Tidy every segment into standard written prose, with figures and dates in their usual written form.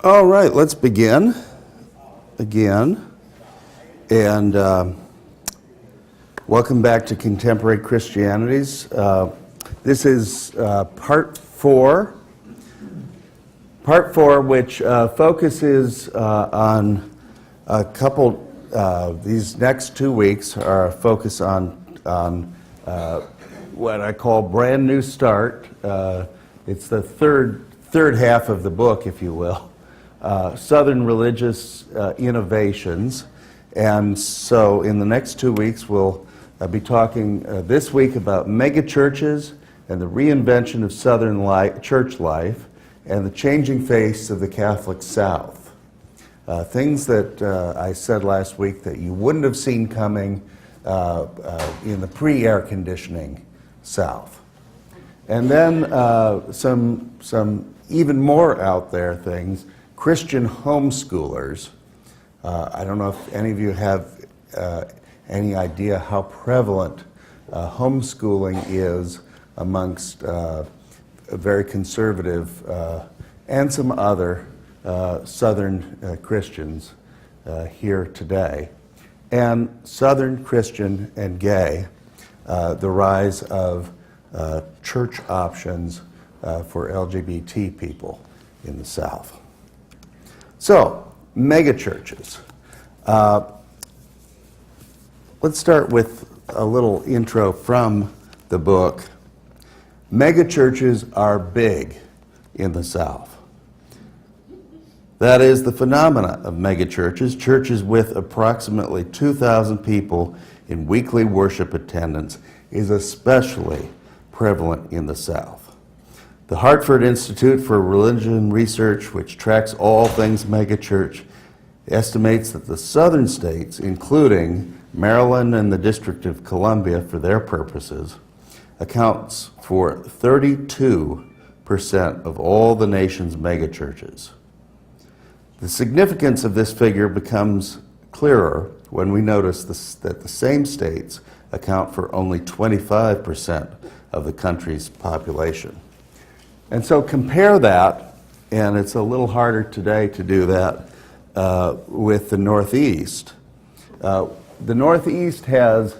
All right, let's begin again. And welcome back to Contemporary Christianities. This is part four, which focuses on a couple, these next 2 weeks are a focus on what I call brand new start. It's the third half of the book, if you will. Southern religious innovations. And so in the next 2 weeks, we'll be talking this week about megachurches and the reinvention of Southern church life and the changing face of the Catholic South. Things that I said last week that you wouldn't have seen coming in the pre-air conditioning South. And then some even more out there things. Christian homeschoolers. I don't know if any of you have any idea how prevalent homeschooling is amongst very conservative and some other Southern Christians here today. And Southern Christian and gay, the rise of church options for LGBT people in the South. So, megachurches. Let's start with a little intro from the book. Megachurches are big in the South. That is the phenomena of megachurches, churches with approximately 2,000 people in weekly worship attendance, is especially prevalent in the South. The Hartford Institute for Religion Research, which tracks all things megachurch, estimates that the southern states, including Maryland and the District of Columbia for their purposes, accounts for 32% of all the nation's megachurches. The significance of this figure becomes clearer when we notice that the same states account for only 25% of the country's population. And so compare that, and it's a little harder today to do that with the Northeast. The Northeast has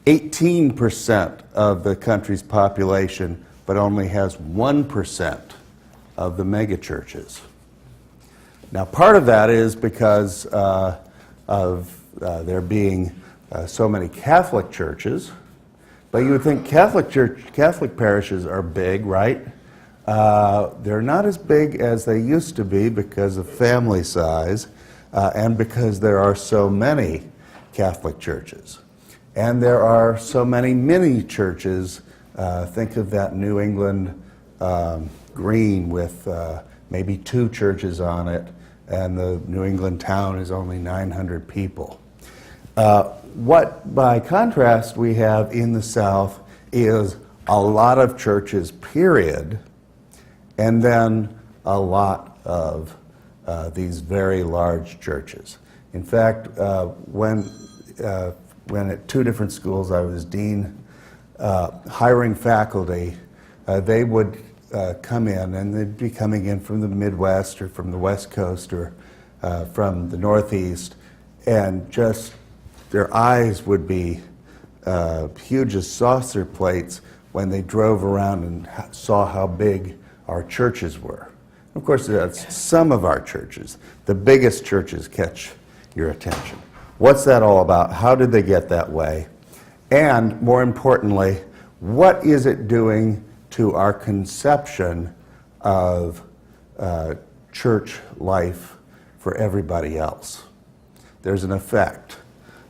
18% of the country's population, but only has 1% of the megachurches. Now, part of that is because of there being so many Catholic churches, but you would think Catholic parishes are big, right? They're not as big as they used to be because of family size and because there are so many Catholic churches. And there are so many mini churches. Think of that New England green with maybe 2 churches on it, and the New England town is only 900 people. What, by contrast, we have in the South is a lot of churches, period, and then a lot of these very large churches. In fact, when at 2 different schools I was dean, hiring faculty, they would come in, and they'd be coming in from the Midwest or from the West Coast or from the Northeast, and just their eyes would be huge as saucer plates when they drove around and saw how big our churches were. Of course, that's some of our churches. The biggest churches catch your attention. What's that all about? How did they get that way? And more importantly, what is it doing to our conception of church life for everybody else? There's an effect.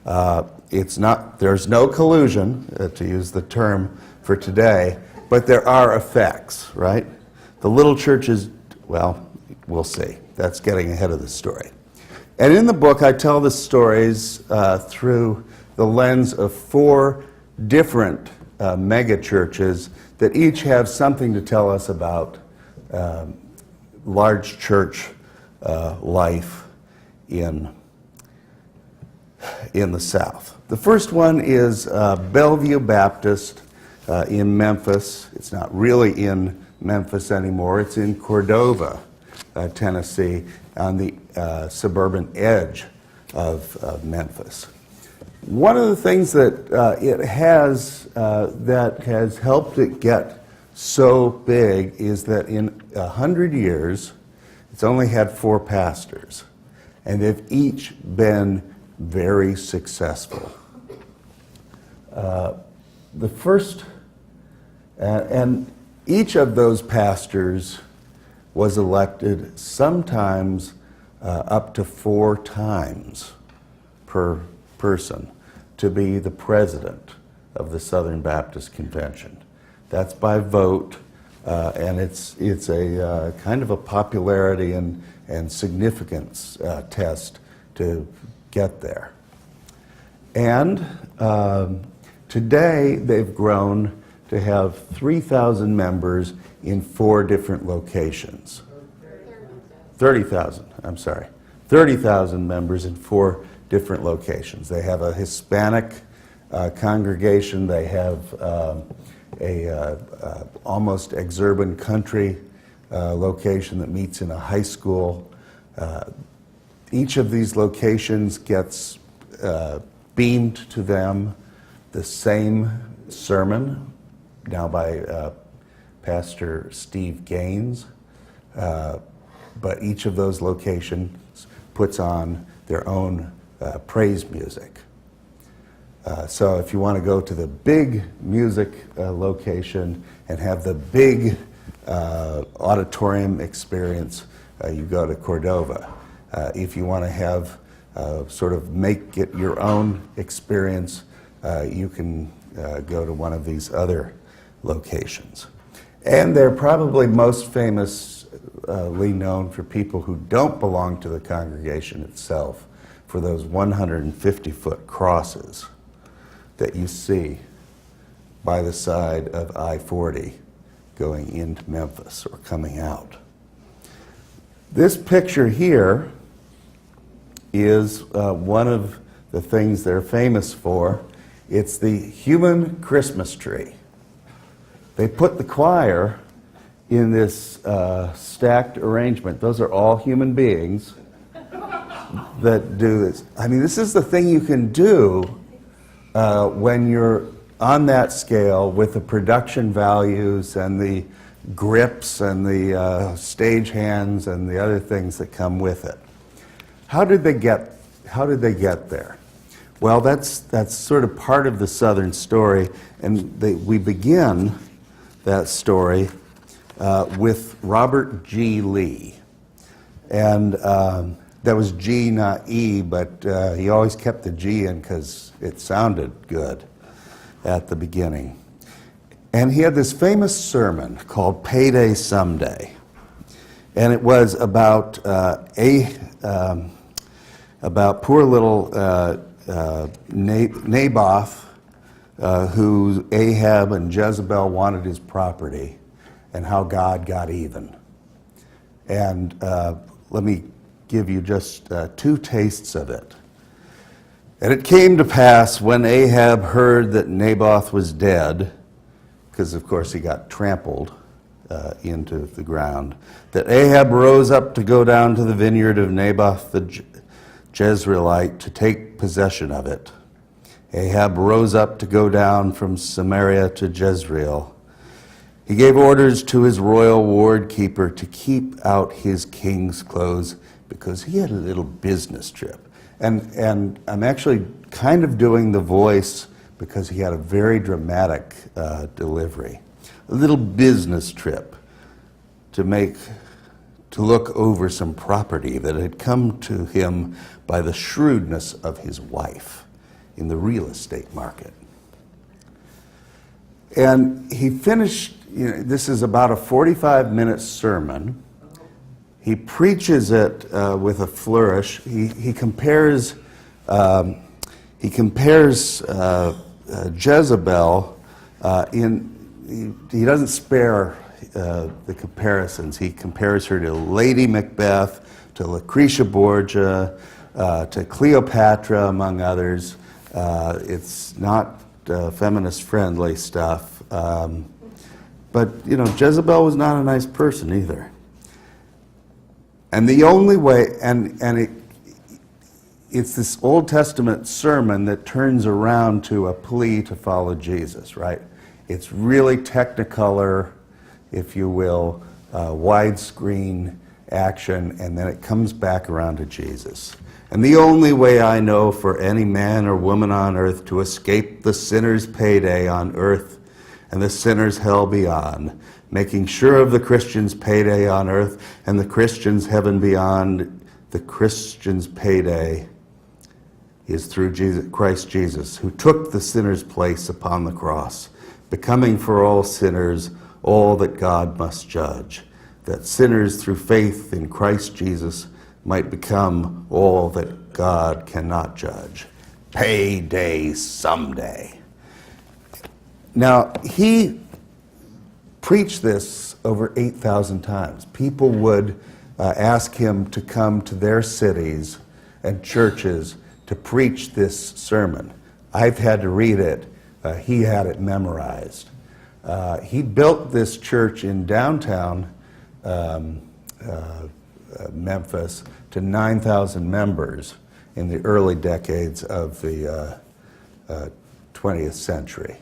There's no collusion, to use the term for today, but there are effects, right? The little churches, well, we'll see. That's getting ahead of the story. And in the book, I tell the stories through the lens of 4 different mega churches that each have something to tell us about large church life in the South. The first one is Bellevue Baptist in Memphis. It's not really in Memphis anymore. It's in Cordova, Tennessee, on the suburban edge of Memphis. One of the things that it has that has helped it get so big is that in 100 years, it's only had 4 pastors, and they've each been very successful. The first, and each of those pastors was elected sometimes up to 4 times per person to be the president of the Southern Baptist Convention. That's by vote, and it's a kind of a popularity and significance test to get there. And today they've grown to have 3,000 members in 4 different locations. 30,000, I'm sorry. 30,000 members in 4 different locations. They have a Hispanic congregation. They have a almost exurban country location that meets in a high school. Each of these locations gets beamed to them the same sermon, now by Pastor Steve Gaines, but each of those locations puts on their own praise music. So if you want to go to the big music location and have the big auditorium experience, you go to Cordova. If you want to have sort of make it your own experience, you can go to one of these other locations. And they're probably most famously known for people who don't belong to the congregation itself, for those 150-foot crosses that you see by the side of I-40 going into Memphis or coming out. This picture here is one of the things they're famous for. It's the human Christmas tree. They put the choir in this stacked arrangement. Those are all human beings that do this. I mean, this is the thing you can do when you're on that scale with the production values and the grips and the stage hands and the other things that come with it. How did they get there? Well, that's sort of part of the Southern story, and we begin that story with Robert G. Lee. And that was G, not E, but he always kept the G in because it sounded good at the beginning. And he had this famous sermon called Payday Someday. And it was about poor little Naboth, who Ahab and Jezebel wanted his property, and how God got even. And let me give you just 2 tastes of it. And it came to pass when Ahab heard that Naboth was dead, because of course he got trampled into the ground, that Ahab rose up to go down to the vineyard of Naboth the Jezreelite to take possession of it. Ahab rose up to go down from Samaria to Jezreel. He gave orders to his royal ward keeper to keep out his king's clothes because he had a little business trip. And I'm actually kind of doing the voice because he had a very dramatic delivery. A little business trip to look over some property that had come to him by the shrewdness of his wife in the real estate market. And he finished, this is about a 45-minute sermon. He preaches it with a flourish. He compares Jezebel he doesn't spare the comparisons. He compares her to Lady Macbeth, to Lucretia Borgia, to Cleopatra, among others. It's not feminist-friendly stuff. But, Jezebel was not a nice person either. And the only way, it's this Old Testament sermon that turns around to a plea to follow Jesus, right? It's really technicolor, if you will, widescreen action, and then it comes back around to Jesus. And the only way I know for any man or woman on earth to escape the sinner's payday on earth and the sinner's hell beyond, making sure of the Christian's payday on earth and the Christian's heaven beyond, the Christian's payday is through Christ Jesus, who took the sinner's place upon the cross, becoming for all sinners all that God must judge, that sinners through faith in Christ Jesus might become all that God cannot judge. Payday someday. Now, he preached this over 8,000 times. People would ask him to come to their cities and churches to preach this sermon. I've had to read it. He had it memorized. He built this church in downtown Memphis to 9,000 members in the early decades of the 20th century.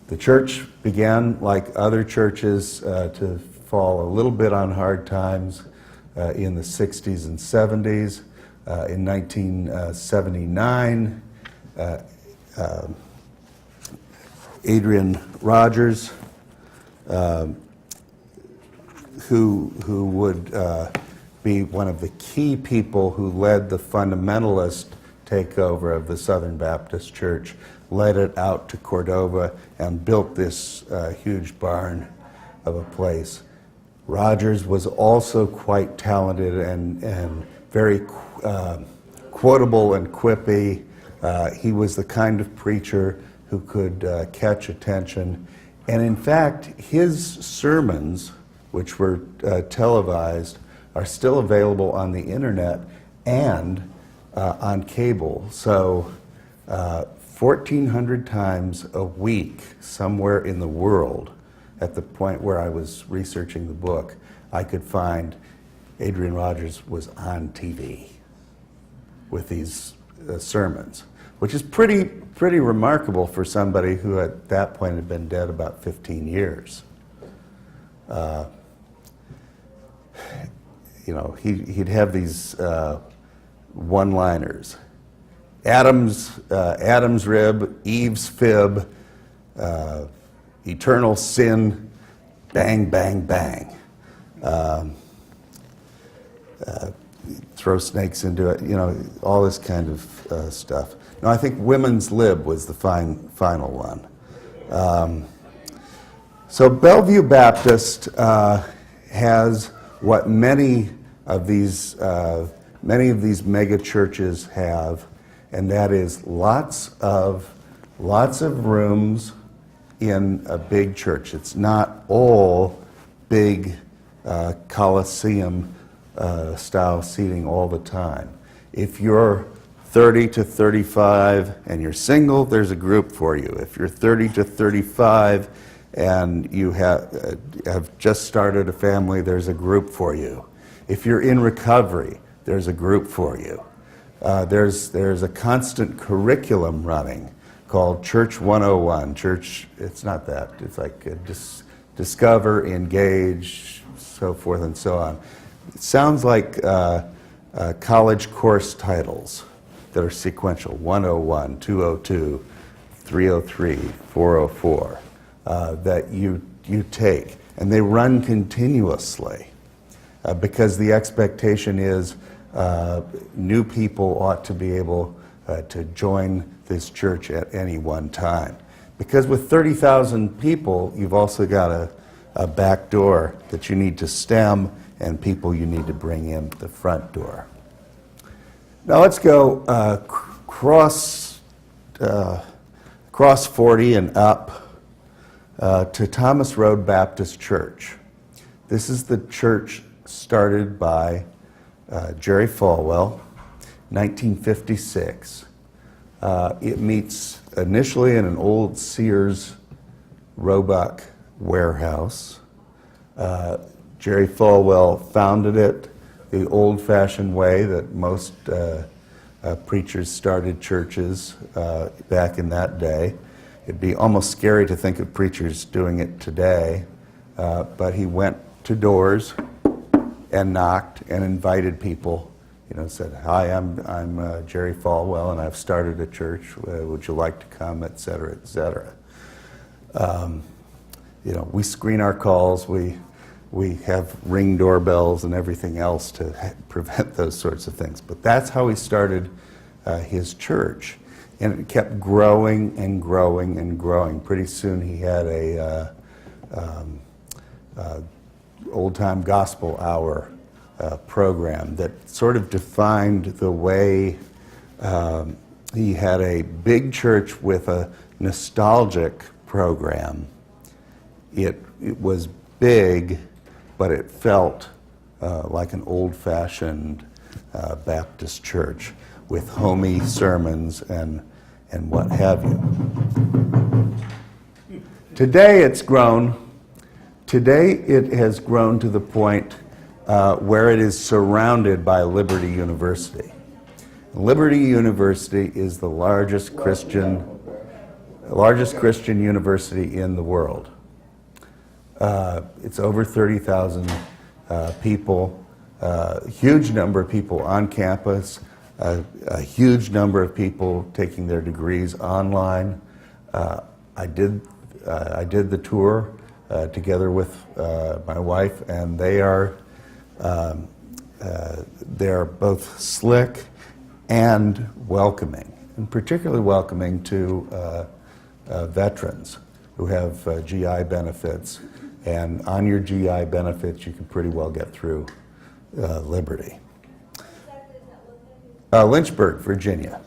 The church began, like other churches, to fall a little bit on hard times in the 60s and 70s. In 1979, Adrian Rogers, who would be one of the key people who led the fundamentalist takeover of the Southern Baptist Church, led it out to Cordova and built this huge barn of a place. Rogers was also quite talented and very quotable and quippy. He was the kind of preacher who could catch attention. And in fact, his sermons, which were televised, are still available on the internet and on cable. So 1,400 times a week somewhere in the world, at the point where I was researching the book, I could find Adrian Rogers was on TV with these sermons, which is pretty remarkable for somebody who at that point had been dead about 15 years. He'd have these one-liners. Adam's rib, Eve's fib, eternal sin, bang, bang, bang. Throw snakes into it, all this kind of stuff. No, I think women's lib was the final one. So Bellevue Baptist has what many of these mega churches have, and that is lots of rooms in a big church. It's not all big Colosseum style seating all the time. If you're 30 to 35 and you're single, there's a group for you. If you're 30 to 35 and you have just started a family, there's a group for you. If you're in recovery, there's a group for you. There's a constant curriculum running called Church 101. It's not that. It's like discover, engage, so forth and so on. It sounds like college course titles that are sequential: 101, 202, 303, 404, that you take. And they run continuously because the expectation is new people ought to be able to join this church at any one time. Because with 30,000 people, you've also got a back door that you need to stem and people you need to bring in the front door. Now let's go cross 40 and up to Thomas Road Baptist Church. This is the church started by Jerry Falwell, 1956. It meets initially in an old Sears Roebuck warehouse. Jerry Falwell founded it the old-fashioned way that most preachers started churches back in that day. It'd be almost scary to think of preachers doing it today, but he went to doors and knocked and invited people. Said, "Hi, I'm Jerry Falwell, and I've started a church. Would you like to come?" Et cetera, et cetera. We screen our calls. We have Ring doorbells and everything else to prevent those sorts of things. But that's how he started his church, and it kept growing and growing and growing. Pretty soon, he had a old-time gospel hour program that sort of defined the way he had a big church with a nostalgic program. It was big, but it felt like an old-fashioned Baptist church with homey sermons and what have you. Today it's grown. Today it has grown to the point where it is surrounded by Liberty University. Liberty University is the largest Christian university in the world. It's over 30,000 people, a huge number of people on campus, a huge number of people taking their degrees online. I did the tour together with my wife, and they're both slick and welcoming, and particularly welcoming to veterans who have GI benefits. And on your GI benefits, you can pretty well get through Liberty. Lynchburg, Virginia.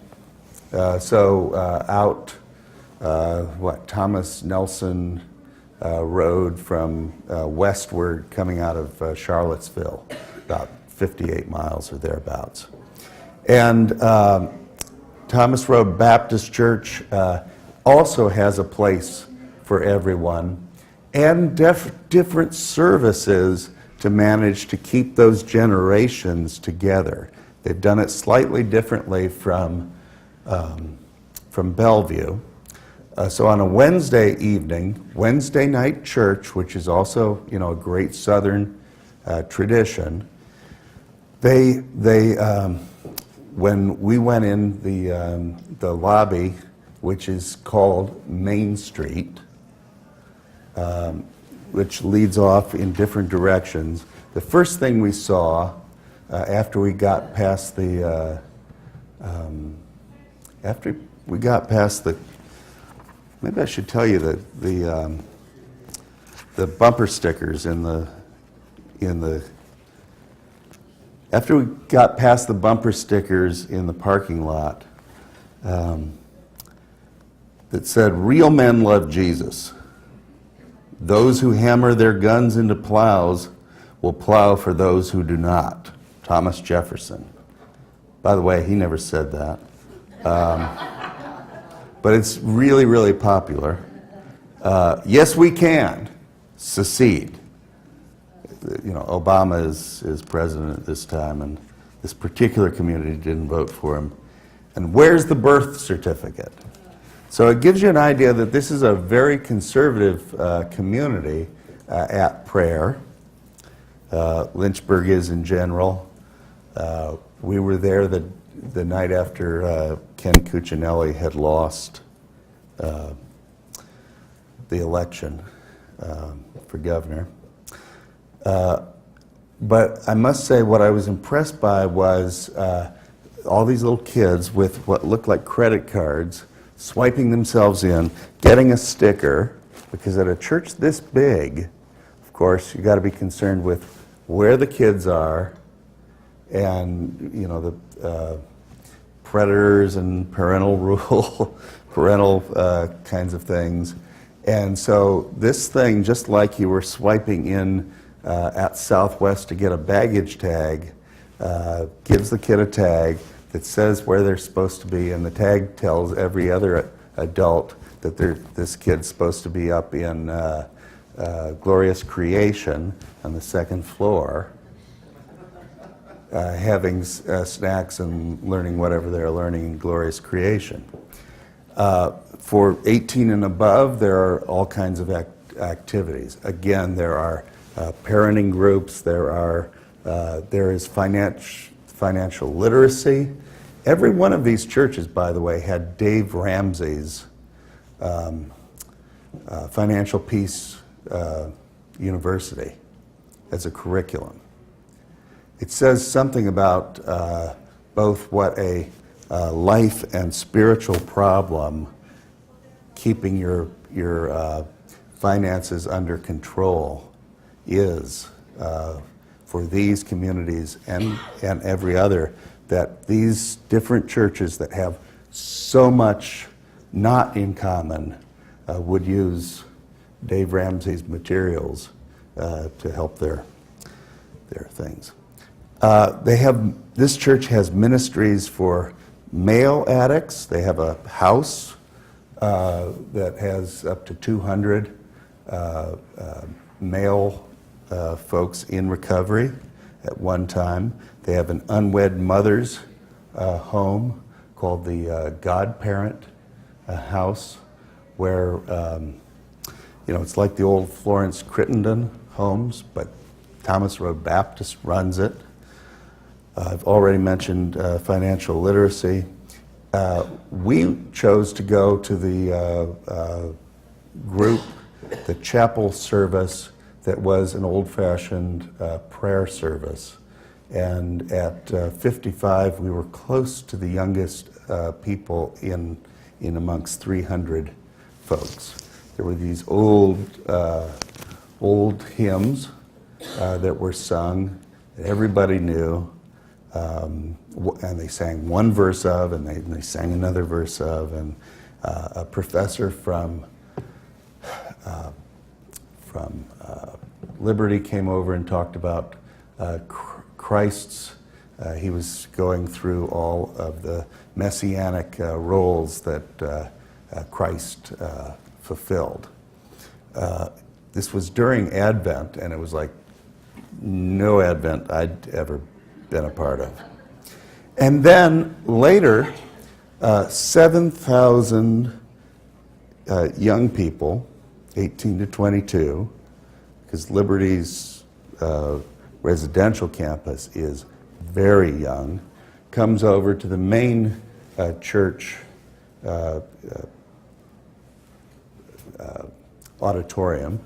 Out Thomas Nelson Road from westward coming out of Charlottesville, about 58 miles or thereabouts. And Thomas Road Baptist Church also has a place for everyone, and different services to manage to keep those generations together. They've done it slightly differently from Bellevue. So on a Wednesday evening, Wednesday night church, which is also a great Southern tradition, they when we went in the lobby, which is called Main Street, which leads off in different directions. The first thing we saw after we got past the maybe I should tell you that the bumper stickers after we got past the bumper stickers in the parking lot that said, "Real men love Jesus. Those who hammer their guns into plows will plow for those who do not." Thomas Jefferson. By the way, he never said that. But it's really, really popular. Yes, we can secede. Obama is president at this time, and this particular community didn't vote for him. And where's the birth certificate? So it gives you an idea that this is a very conservative community at prayer. Lynchburg is in general. We were there the night after Ken Cuccinelli had lost the election for governor. But I must say what I was impressed by was all these little kids with what looked like credit cards, swiping themselves in, getting a sticker, because at a church this big, of course, you got to be concerned with where the kids are, and the predators and parental rule, parental kinds of things. And so this thing, just like you were swiping in at Southwest to get a baggage tag, gives the kid a tag that says where they're supposed to be, and the tag tells every other adult that this kid's supposed to be up in Glorious Creation on the second floor. having snacks and learning whatever they're learning in glorious creation. For 18 and above, there are all kinds of activities. Again, there are parenting groups, there is financial literacy. Every one of these churches, by the way, had Dave Ramsey's Financial Peace University as a curriculum. It says something about both what a life and spiritual problem, keeping your finances under control, is for these communities and every other, that these different churches that have so much not in common would use Dave Ramsey's materials to help their things. This church has ministries for male addicts. They have a house that has up to 200 male folks in recovery at one time. They have an unwed mother's home called the Godparent House, where it's like the old Florence Crittenden homes, but Thomas Road Baptist runs it. I've already mentioned financial literacy. We chose to go to the group, the chapel service that was an old-fashioned prayer service. And at 55, we were close to the youngest people in amongst 300 folks. There were these old hymns that were sung that everybody knew, and they sang one verse of, and they sang another verse of, and a professor from Liberty came over and talked about Christ's. He was going through all of the messianic roles that Christ fulfilled. This was during Advent, and it was like no Advent I'd ever been a part of. And then later, 7,000 young people, 18 to 22, because Liberty's residential campus is very young, comes over to the main church auditorium,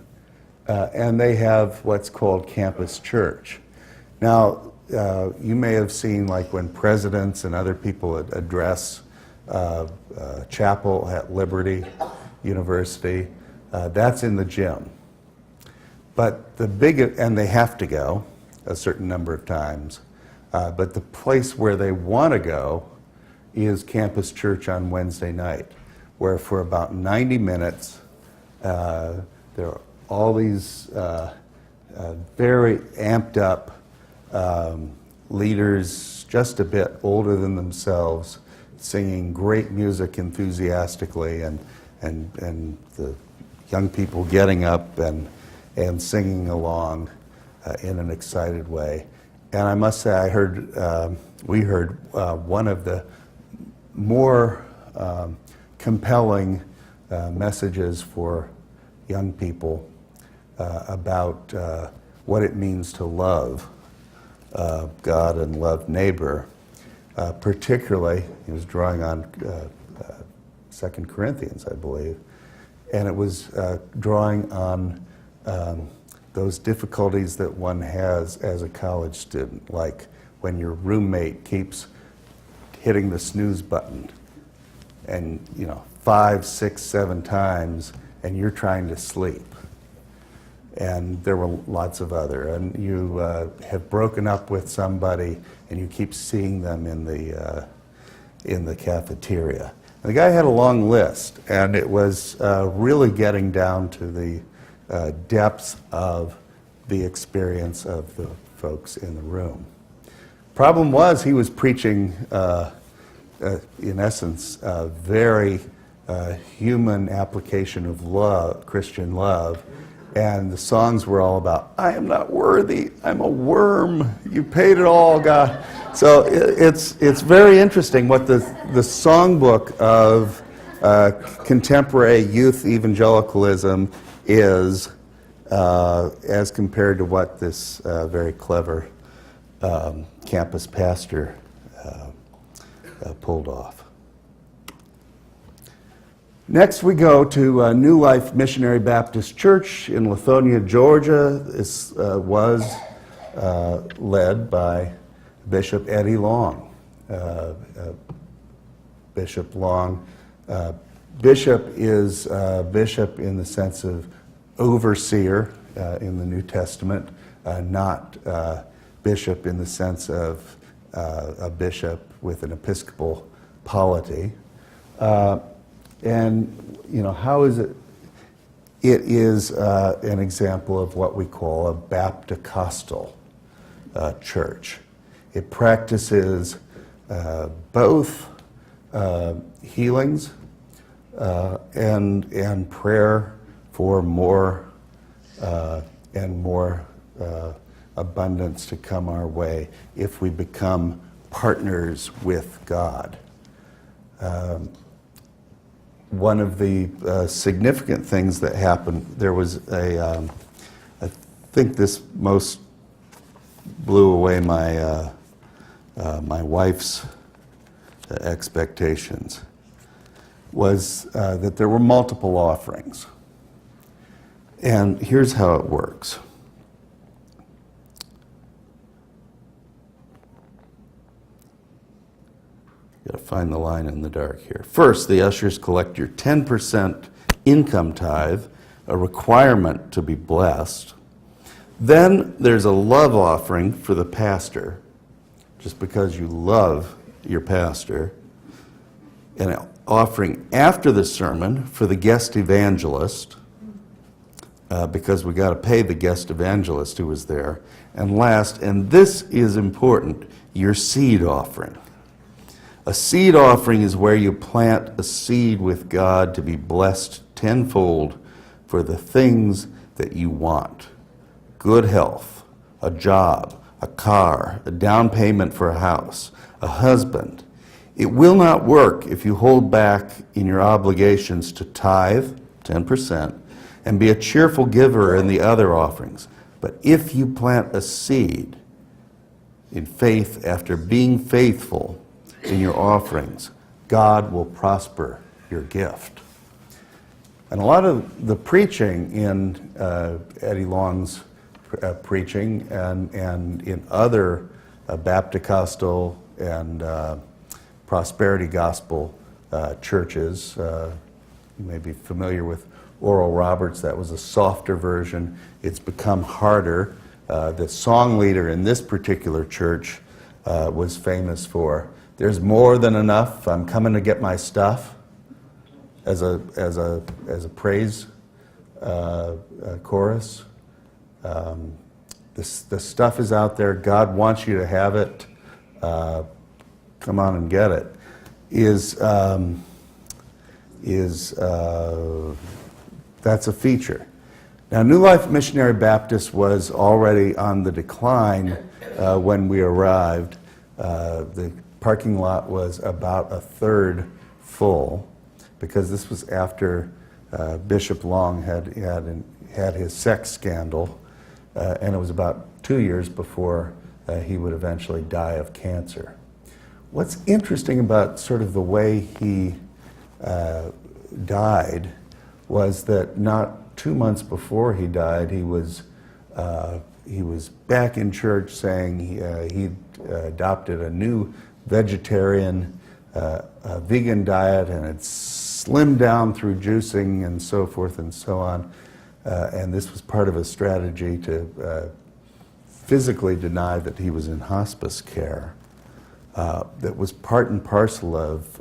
and they have what's called campus church. Now, you may have seen, like, when presidents and other people address chapel at Liberty University, that's in the gym. But and they have to go a certain number of times, but the place where they want to go is campus church on Wednesday night, where for about 90 minutes, there are all these very amped up leaders, just a bit older than themselves, singing great music enthusiastically, and the young people getting up and singing along in an excited way. And I must say, we heard one of the more compelling messages for young people about what it means to love God and love neighbor. Particularly, he was drawing on 2 Corinthians, I believe, and it was drawing on those difficulties that one has as a college student, like when your roommate keeps hitting the snooze button and 5, 6, 7 times, and you're trying to sleep. And there were lots of other. And you have broken up with somebody, and you keep seeing them in the cafeteria. And the guy had a long list, and it was really getting down to the depths of the experience of the folks in the room. Problem was, he was preaching, in essence, a very human application of love, Christian love, And the songs were all about, I am not worthy, I'm a worm, you paid it all, God. So it's very interesting what the songbook of contemporary youth evangelicalism is as compared to what this very clever campus pastor pulled off. Next we go to New Life Missionary Baptist Church in Lithonia, Georgia. This was led by Bishop Eddie Long. Bishop Long. Bishop is bishop in the sense of overseer in the New Testament, not bishop in the sense of a bishop with an episcopal polity. And, you know, how is it? It is an example of what we call a Baptist church. It practices both healings and prayer for more and more abundance to come our way if we become partners with God. One of the significant things that happened, there was I think this most blew away my my wife's expectations, was that there were multiple offerings. And here's how it works. Got to find the line in the dark here. First, the ushers collect your 10% income tithe, a requirement to be blessed. Then there's a love offering for the pastor, just because you love your pastor. An offering after the sermon for the guest evangelist, because we got to pay the guest evangelist who was there. And last, and this is important, your seed offering. A seed offering is where you plant a seed with God to be blessed tenfold for the things that you want. Good health, a job, a car, a down payment for a house, a husband. It will not work if you hold back in your obligations to tithe, 10%, and be a cheerful giver in the other offerings. But if you plant a seed in faith after being faithful in your offerings, God will prosper your gift. And a lot of the preaching in Eddie Long's preaching and in other Baptist and prosperity gospel churches, you may be familiar with Oral Roberts. That was a softer version. It's become harder. The song leader in this particular church was famous for, "There's more than enough, I'm coming to get my stuff," as a praise chorus. The stuff is out there. God wants you to have it. Come on and get it. That's a feature. Now, New Life Missionary Baptist was already on the decline when we arrived. The parking lot was about a third full, because this was after Bishop Long had his sex scandal, and it was about 2 years before he would eventually die of cancer. What's interesting about sort of the way he died was that not 2 months before he died, he was back in church saying he adopted a new vegetarian, vegan diet, and had slimmed down through juicing and so forth and so on. And this was part of a strategy to physically deny that he was in hospice care. That was part and parcel of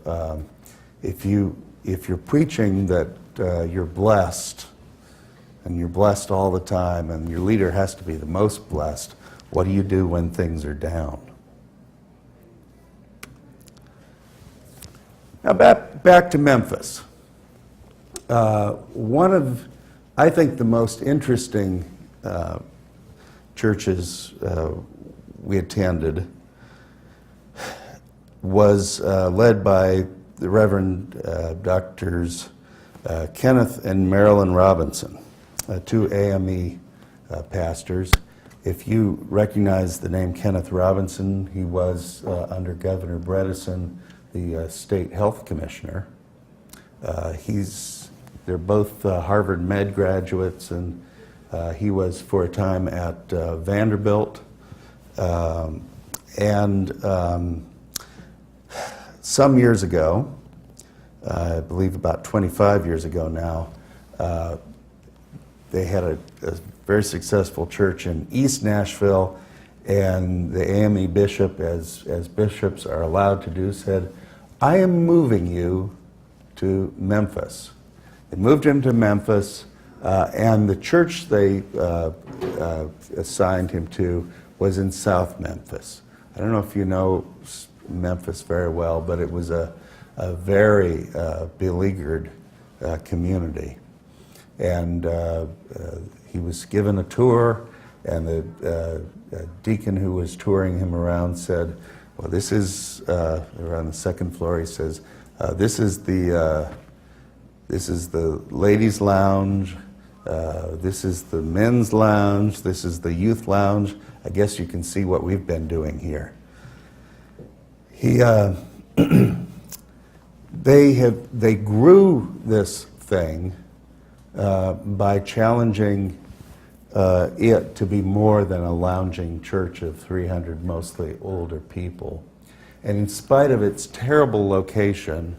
if you're preaching that you're blessed, and you're blessed all the time, and your leader has to be the most blessed, what do you do when things are down? Now back to Memphis. One of I think the most interesting churches we attended was led by the Reverend Doctors Kenneth and Marilyn Robinson, two AME pastors. If you recognize the name Kenneth Robinson, he was under Governor Bredesen, the state health commissioner. They're both Harvard Med graduates, and he was for a time at Vanderbilt. Some years ago, I believe about 25 years ago now, they had a very successful church in East Nashville, and the AME bishop, as bishops are allowed to do, said, "I am moving you to Memphis." They moved him to Memphis, and the church they assigned him to was in South Memphis. I don't know if you know Memphis very well, but it was a very beleaguered community. And he was given a tour, and the deacon who was touring him around said, "Well, this is," around the second floor, he says, this is the ladies' lounge, this is the men's lounge, this is the youth lounge. I guess you can see what we've been doing here." They grew this thing by challenging it to be more than a lounging church of 300 mostly older people. And in spite of its terrible location,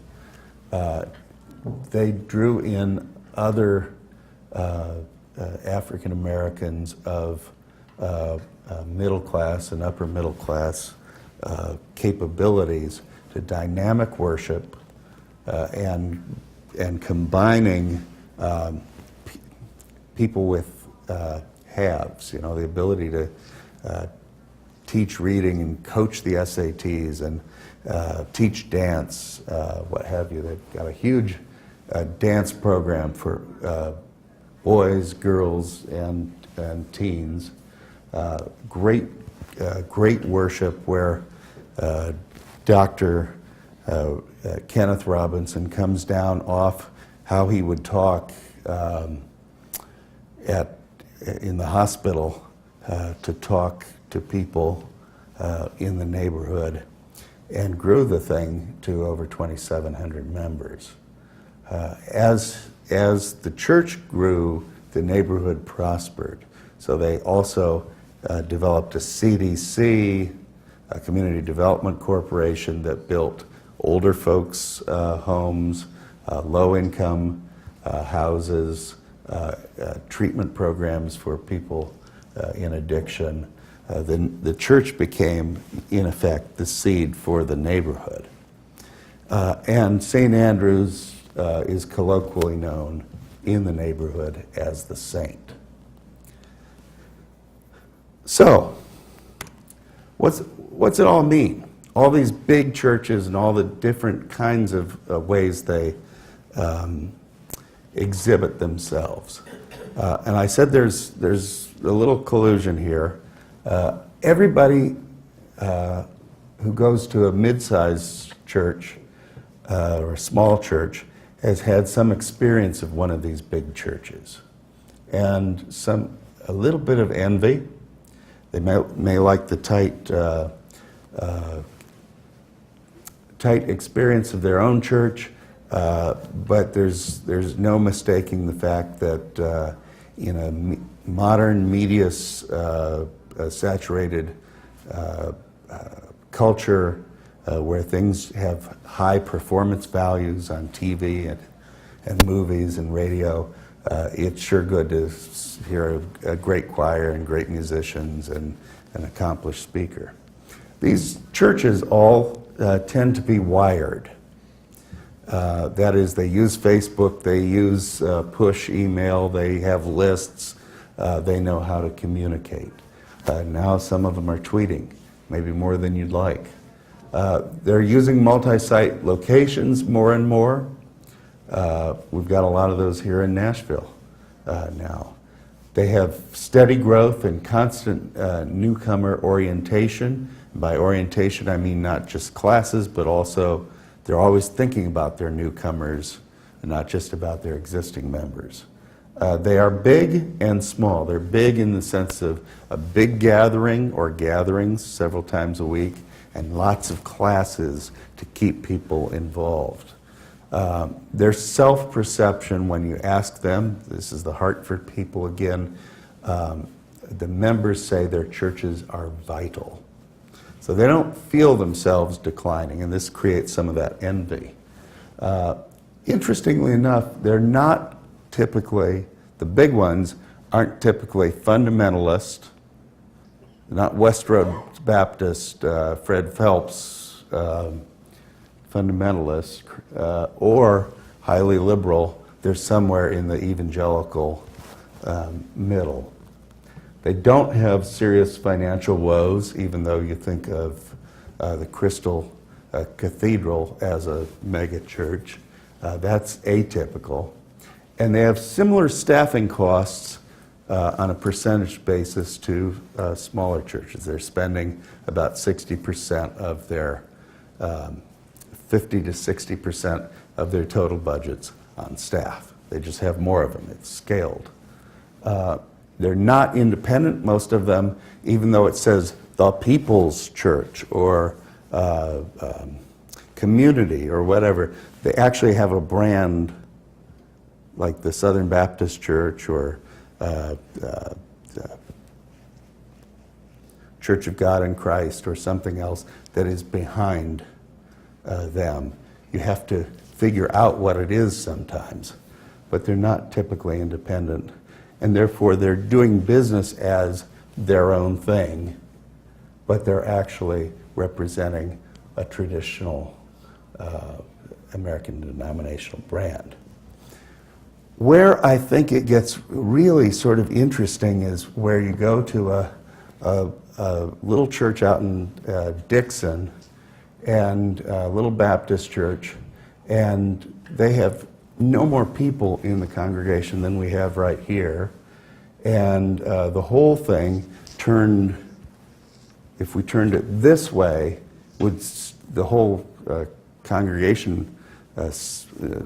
they drew in other African Americans of middle class and upper middle class capabilities to dynamic worship and combining people with haves, the ability to teach reading and coach the SATs and teach dance, what have you. They've got a huge dance program for boys, girls, and teens. Great worship where Dr. Kenneth Robinson comes down off how he would talk in the hospital to talk to people in the neighborhood, and grew the thing to over 2,700 members. As the church grew, the neighborhood prospered. So they also developed a CDC, a Community Development Corporation, that built older folks' homes, low-income houses, treatment programs for people in addiction. The church became, in effect, the seed for the neighborhood. And St. Andrew's is colloquially known in the neighborhood as the Saint. So, what's it all mean? All these big churches and all the different kinds of ways they exhibit themselves. And I said there's a little collusion here. Everybody who goes to a mid-sized church or a small church has had some experience of one of these big churches, and a little bit of envy. They may like the tight experience of their own church, but there's no mistaking the fact that in a modern media saturated culture where things have high performance values on TV and movies and radio, it's sure good to hear a great choir and great musicians and an accomplished speaker. These churches all tend to be wired. That is, they use Facebook, they use push email, they have lists, they know how to communicate. Now some of them are tweeting, maybe more than you'd like. They're using multi-site locations more and more. We've got a lot of those here in Nashville. now. They have steady growth and constant newcomer orientation. By orientation, I mean not just classes, but also they're always thinking about their newcomers and not just about their existing members. They are big and small. They're big in the sense of a big gathering or gatherings several times a week and lots of classes to keep people involved. Their self-perception, when you ask them, this is the Hartford people again, the members say their churches are vital. So they don't feel themselves declining, and this creates some of that envy. Interestingly enough, they're not typically, the big ones aren't typically fundamentalist, not West Road Baptist, Fred Phelps fundamentalist, or highly liberal. They're somewhere in the evangelical middle. They don't have serious financial woes, even though you think of the Crystal Cathedral as a mega church. That's atypical. And they have similar staffing costs on a percentage basis to smaller churches. They're spending about 60% of their 50 to 60% of their total budgets on staff. They just have more of them. It's scaled. They're not independent, most of them, even though it says the People's Church or Community or whatever. They actually have a brand like the Southern Baptist Church or Church of God in Christ or something else that is behind them. You have to figure out what it is sometimes, but they're not typically independent, and therefore they're doing business as their own thing, but they're actually representing a traditional American denominational brand. Where I think it gets really sort of interesting is where you go to a little church out in Dixon, and a little Baptist church, and they have no more people in the congregation than we have right here. And the whole thing turned, if we turned it this way, the whole congregation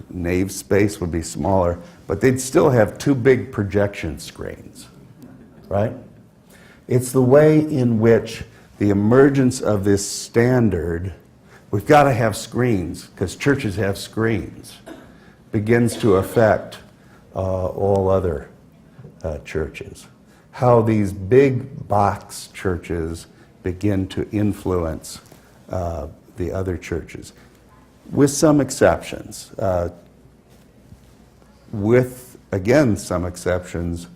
nave space would be smaller, but they'd still have two big projection screens, right? It's the way in which the emergence of this standard, we've got to have screens because churches have screens, begins to affect all other churches. How these big box churches begin to influence the other churches, with some exceptions. With, again, some exceptions,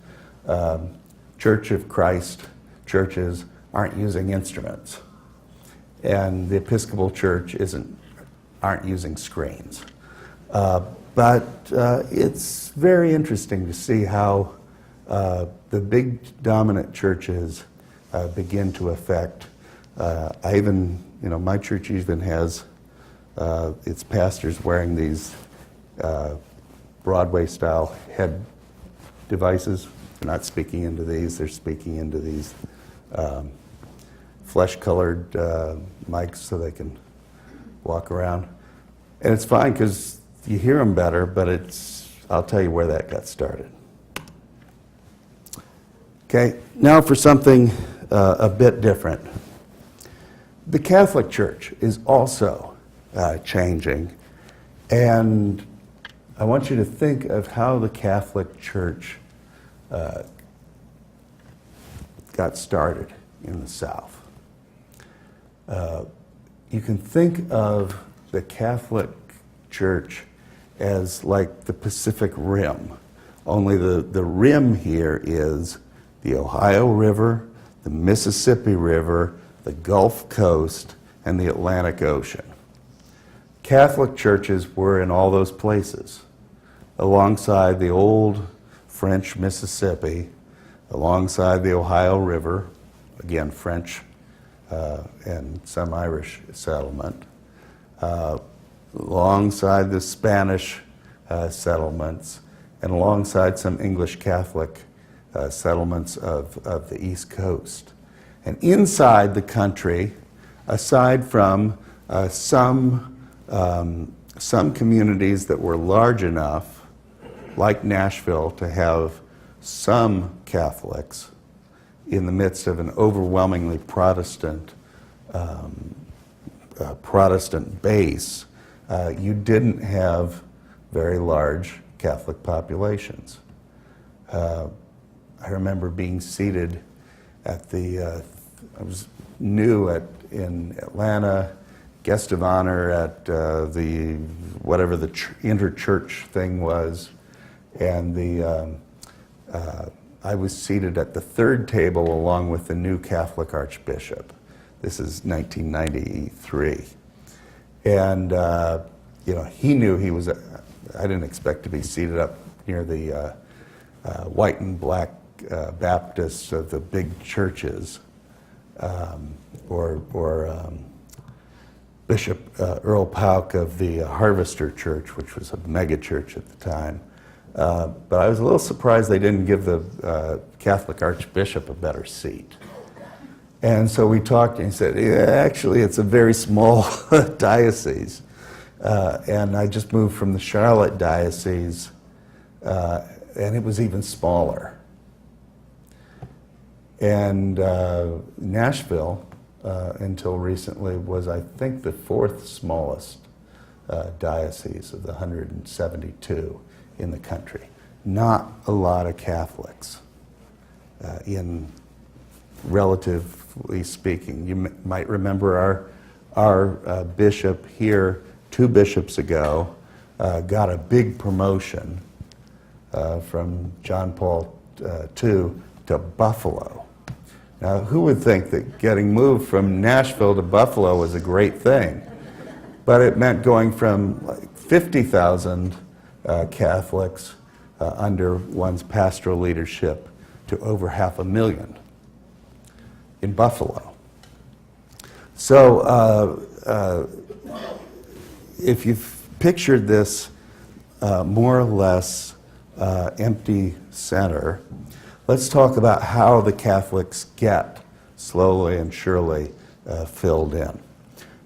Church of Christ churches aren't using instruments, and the Episcopal Church aren't using screens. But it's very interesting to see how the big dominant churches begin to affect. My church even has its pastors wearing these Broadway-style head devices. They're not speaking into these, they're speaking into these flesh-colored mics so they can walk around. And it's fine because you hear them better, but I'll tell you where that got started. Okay, now for something a bit different. The Catholic Church is also changing, and I want you to think of how the Catholic Church got started in the South. You can think of the Catholic Church as like the Pacific Rim, only the rim here is the Ohio River, the Mississippi River, the Gulf Coast, and the Atlantic Ocean. Catholic churches were in all those places, alongside the old French Mississippi, alongside the Ohio River, again French and some Irish settlement, alongside the Spanish settlements, and alongside some English Catholic settlements of the East Coast. And inside the country, aside from some communities that were large enough, like Nashville, to have some Catholics in the midst of an overwhelmingly Protestant base, you didn't have very large Catholic populations. I remember being seated at I was new in Atlanta, guest of honor at whatever the interchurch thing was, and I was seated at the third table along with the new Catholic Archbishop. This is 1993. And, he knew he was, I didn't expect to be seated up near the white and black Baptists of the big churches, or Bishop Earl Pauk of the Harvester Church, which was a mega church at the time. But I was a little surprised they didn't give the Catholic Archbishop a better seat. And so we talked, and he said, yeah, actually, it's a very small diocese. And I just moved from the Charlotte diocese, and it was even smaller. And Nashville, until recently, was, I think, the fourth smallest diocese of the 172 in the country. Not a lot of Catholics, relatively speaking. You might remember our bishop here 2 bishops ago got a big promotion from John Paul II to Buffalo. Now, who would think that getting moved from Nashville to Buffalo was a great thing? But it meant going from like 50,000 Catholics under one's pastoral leadership to over 500,000 in Buffalo. So if you've pictured this more or less empty center, let's talk about how the Catholics get slowly and surely filled in.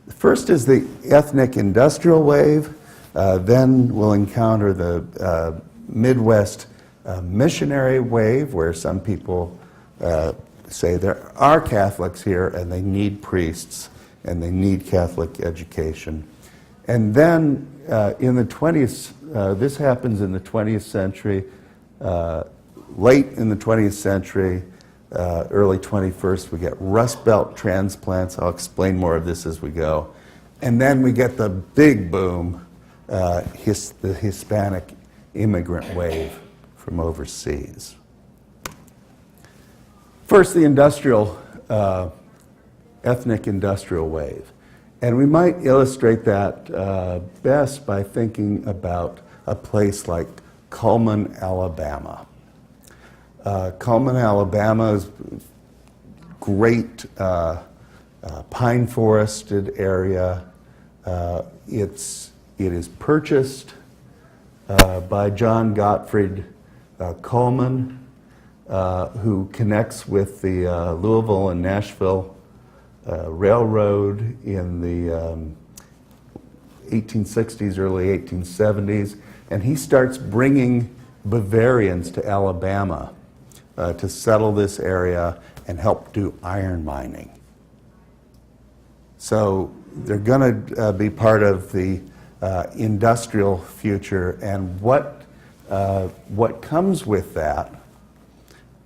The first is the ethnic industrial wave. Then we'll encounter the Midwest missionary wave, where some people say there are Catholics here and they need priests and they need Catholic education. And then in the 20th, this happens in the 20th century, late in the 20th century, early 21st, we get Rust Belt transplants. I'll explain more of this as we go. And then we get the big boom, the Hispanic immigrant wave from overseas. First, the ethnic industrial wave. And we might illustrate that best by thinking about a place like Cullman, Alabama. Cullman, Alabama is great pine forested area. It is purchased by John Gottfried Cullman, who connects with the Louisville and Nashville Railroad in the 1860s, early 1870s, and he starts bringing Bavarians to Alabama to settle this area and help do iron mining. So they're going to be part of the industrial future, and what comes with that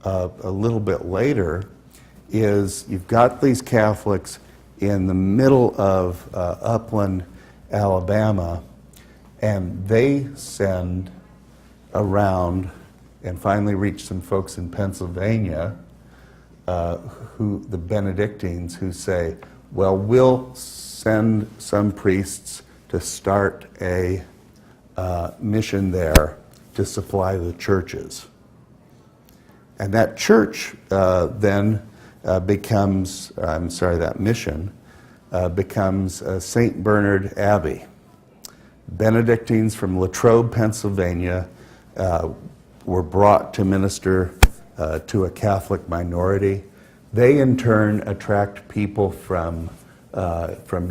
a little bit later is you've got these Catholics in the middle of upland Alabama, and they send around and finally reach some folks in Pennsylvania, the Benedictines, who say, well, we'll send some priests to start a mission there to supply the churches. And that church then that mission becomes St. Bernard Abbey. Benedictines from Latrobe, Pennsylvania, were brought to minister to a Catholic minority. They in turn attract people from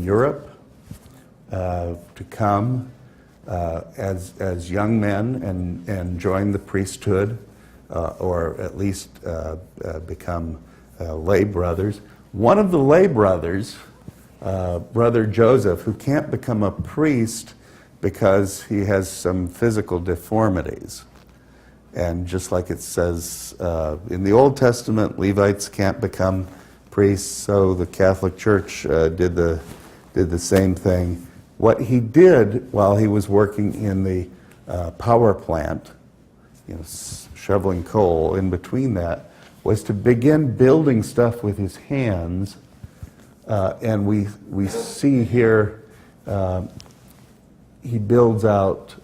Europe to come as young men and join the priesthood, or at least become lay brothers. One of the lay brothers, Brother Joseph, who can't become a priest because he has some physical deformities. And just like it says in the Old Testament, Levites can't become priests, so the Catholic Church did the same thing. What he did while he was working in the power plant, shoveling coal, in between that, was to begin building stuff with his hands. And we see here he builds out,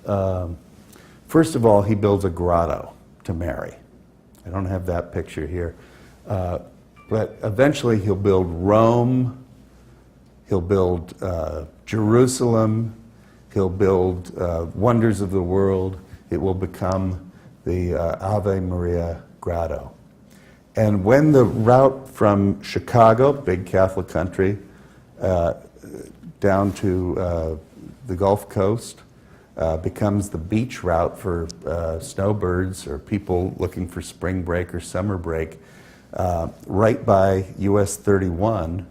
first of all, he builds a grotto to Mary. I don't have that picture here. But eventually he'll build Rome, he'll build Jerusalem, he'll build Wonders of the World. It will become the Ave Maria Grotto. And when the route from Chicago, big Catholic country, down to the Gulf Coast becomes the beach route for snowbirds or people looking for spring break or summer break, right by US 31,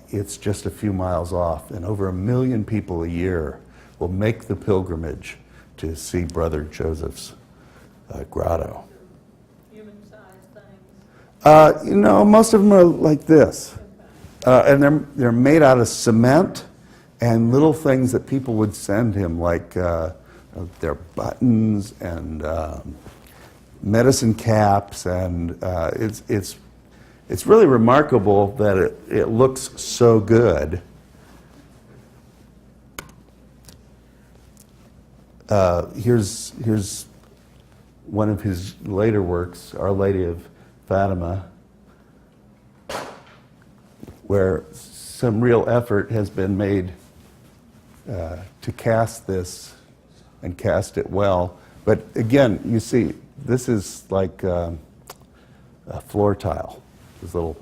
it's just a few miles off, and over 1 million people a year will make the pilgrimage to see Brother Joseph's grotto. Most of them are like this. And they're made out of cement and little things that people would send him, like their buttons and medicine caps. And it's really remarkable that it looks so good. Here's one of his later works, Our Lady of Fatima, where some real effort has been made to cast this and cast it well. But again, you see, this is like a floor tile. This little,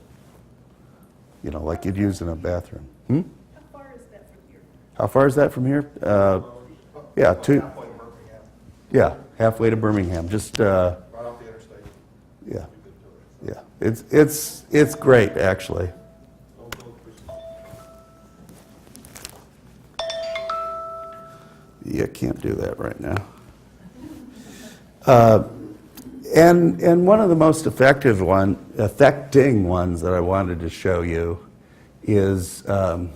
like you'd use in a bathroom. How far is that from here? How far is that from here? Yeah, Halfway to Birmingham. Yeah, halfway to Birmingham. Just Right off the interstate. yeah, yeah. It's great, actually. Yeah, can't do that right now. And one of the most affecting ones that I wanted to show you is a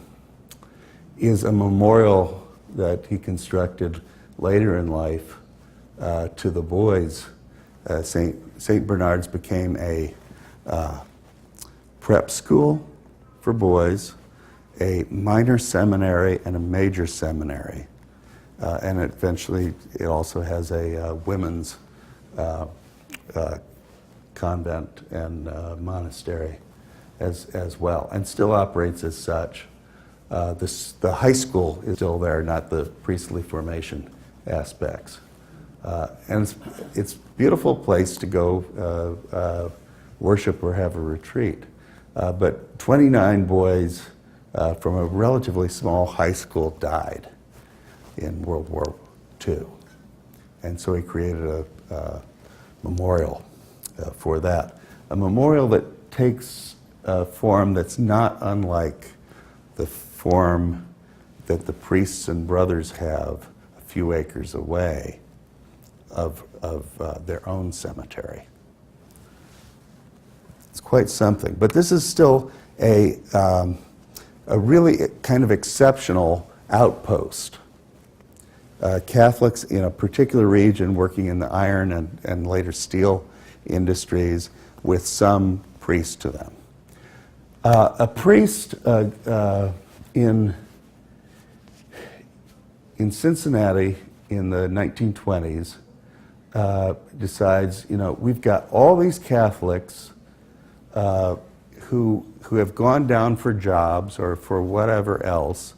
memorial that he constructed later in life to the boys. St. Bernard's became a prep school for boys, a minor seminary, and a major seminary. And eventually it also has a women's convent and monastery as well, and still operates as such. The high school is still there, not the priestly formation aspects. And it's a beautiful place to go worship or have a retreat. But 29 boys from a relatively small high school died in World War II. And so he created a memorial for that. A memorial that takes a form that's not unlike the form that the priests and brothers have a few acres away of their own cemetery. It's quite something. But this is still a really kind of exceptional outpost. Catholics in a particular region working in the iron and later steel industries with some priest to them. A priest in Cincinnati in the 1920s decides, we've got all these Catholics who have gone down for jobs or for whatever else,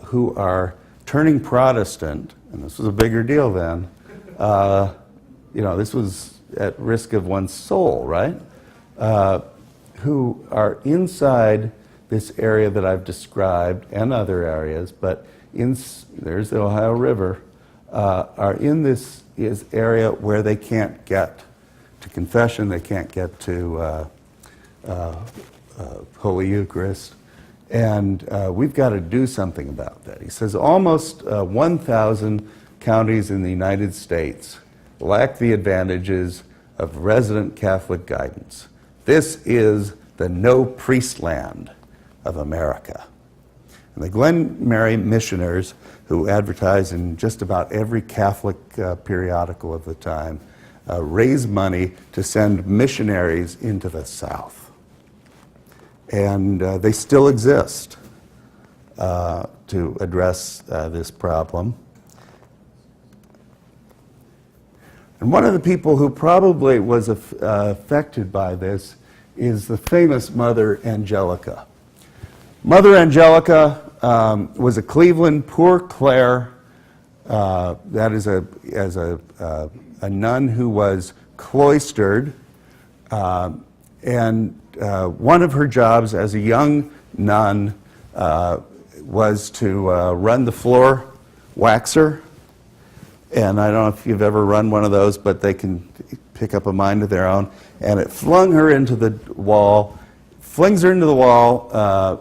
who are turning Protestant, and this was a bigger deal then, This was at risk of one's soul, right? Who are inside this area that I've described and other areas, but there's the Ohio River, are in this area where they can't get to confession, they can't get to Holy Eucharist, and we've got to do something about that. He says almost 1,000 counties in the United States lack the advantages of resident Catholic guidance. This is the no priest land of America. And the Glen Mary missioners, who advertise in just about every Catholic periodical of the time, raise money to send missionaries into the South. And they still exist to address this problem. And one of the people who probably was affected by this is the famous Mother Angelica. Mother Angelica was a Cleveland Poor Clare, that is a nun who was cloistered, and one of her jobs as a young nun was to run the floor waxer. And I don't know if you've ever run one of those, but they can pick up a mind of their own. And it flung her into the wall, flings her into the wall,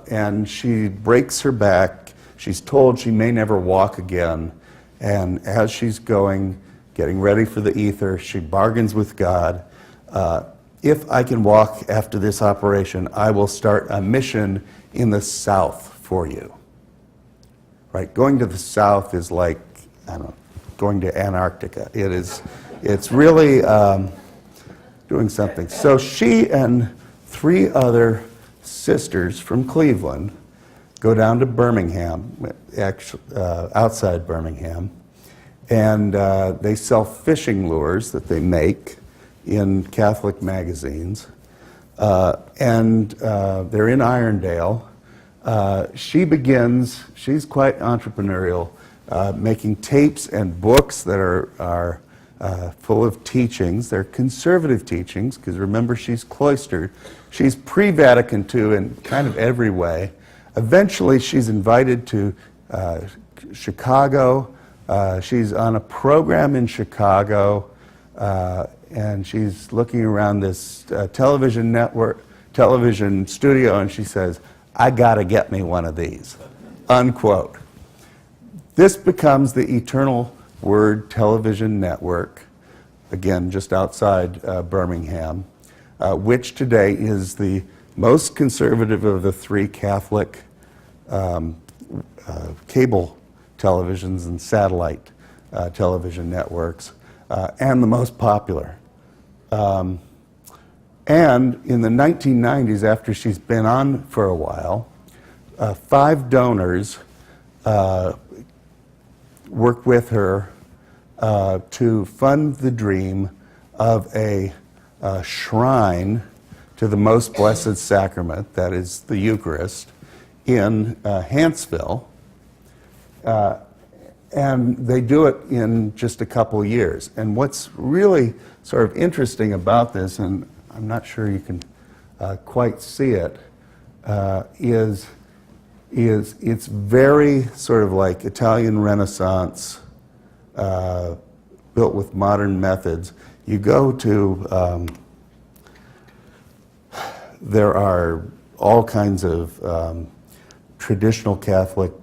and she breaks her back. She's told she may never walk again. And as she's getting ready for the ether, she bargains with God. If I can walk after this operation, I will start a mission in the South for you. Right? Going to the South is like, I don't know, going to Antarctica. It's really doing something. So she and 3 other sisters from Cleveland go down to Birmingham, outside Birmingham, and they sell fishing lures that they make in Catholic magazines. And they're in Irondale. She's quite entrepreneurial, making tapes and books that are full of teachings. They're conservative teachings, because remember, she's cloistered. She's pre-Vatican II in kind of every way. Eventually, she's invited to Chicago. She's on a program in Chicago, and she's looking around this television studio, and she says, "I gotta get me one of these," unquote. This becomes the Eternal Word television network, again, just outside Birmingham, which today is the most conservative of the 3 Catholic cable televisions and satellite television networks, and the most popular. And in the 1990s, after she's been on for a while, 5 donors worked with her to fund the dream of a shrine to the Most Blessed Sacrament, that is the Eucharist, in Huntsville. And they do it in just a couple years. And what's really sort of interesting about this, and I'm not sure you can quite see it, is it's very sort of like Italian Renaissance, built with modern methods. You go to, there are all kinds of traditional Catholic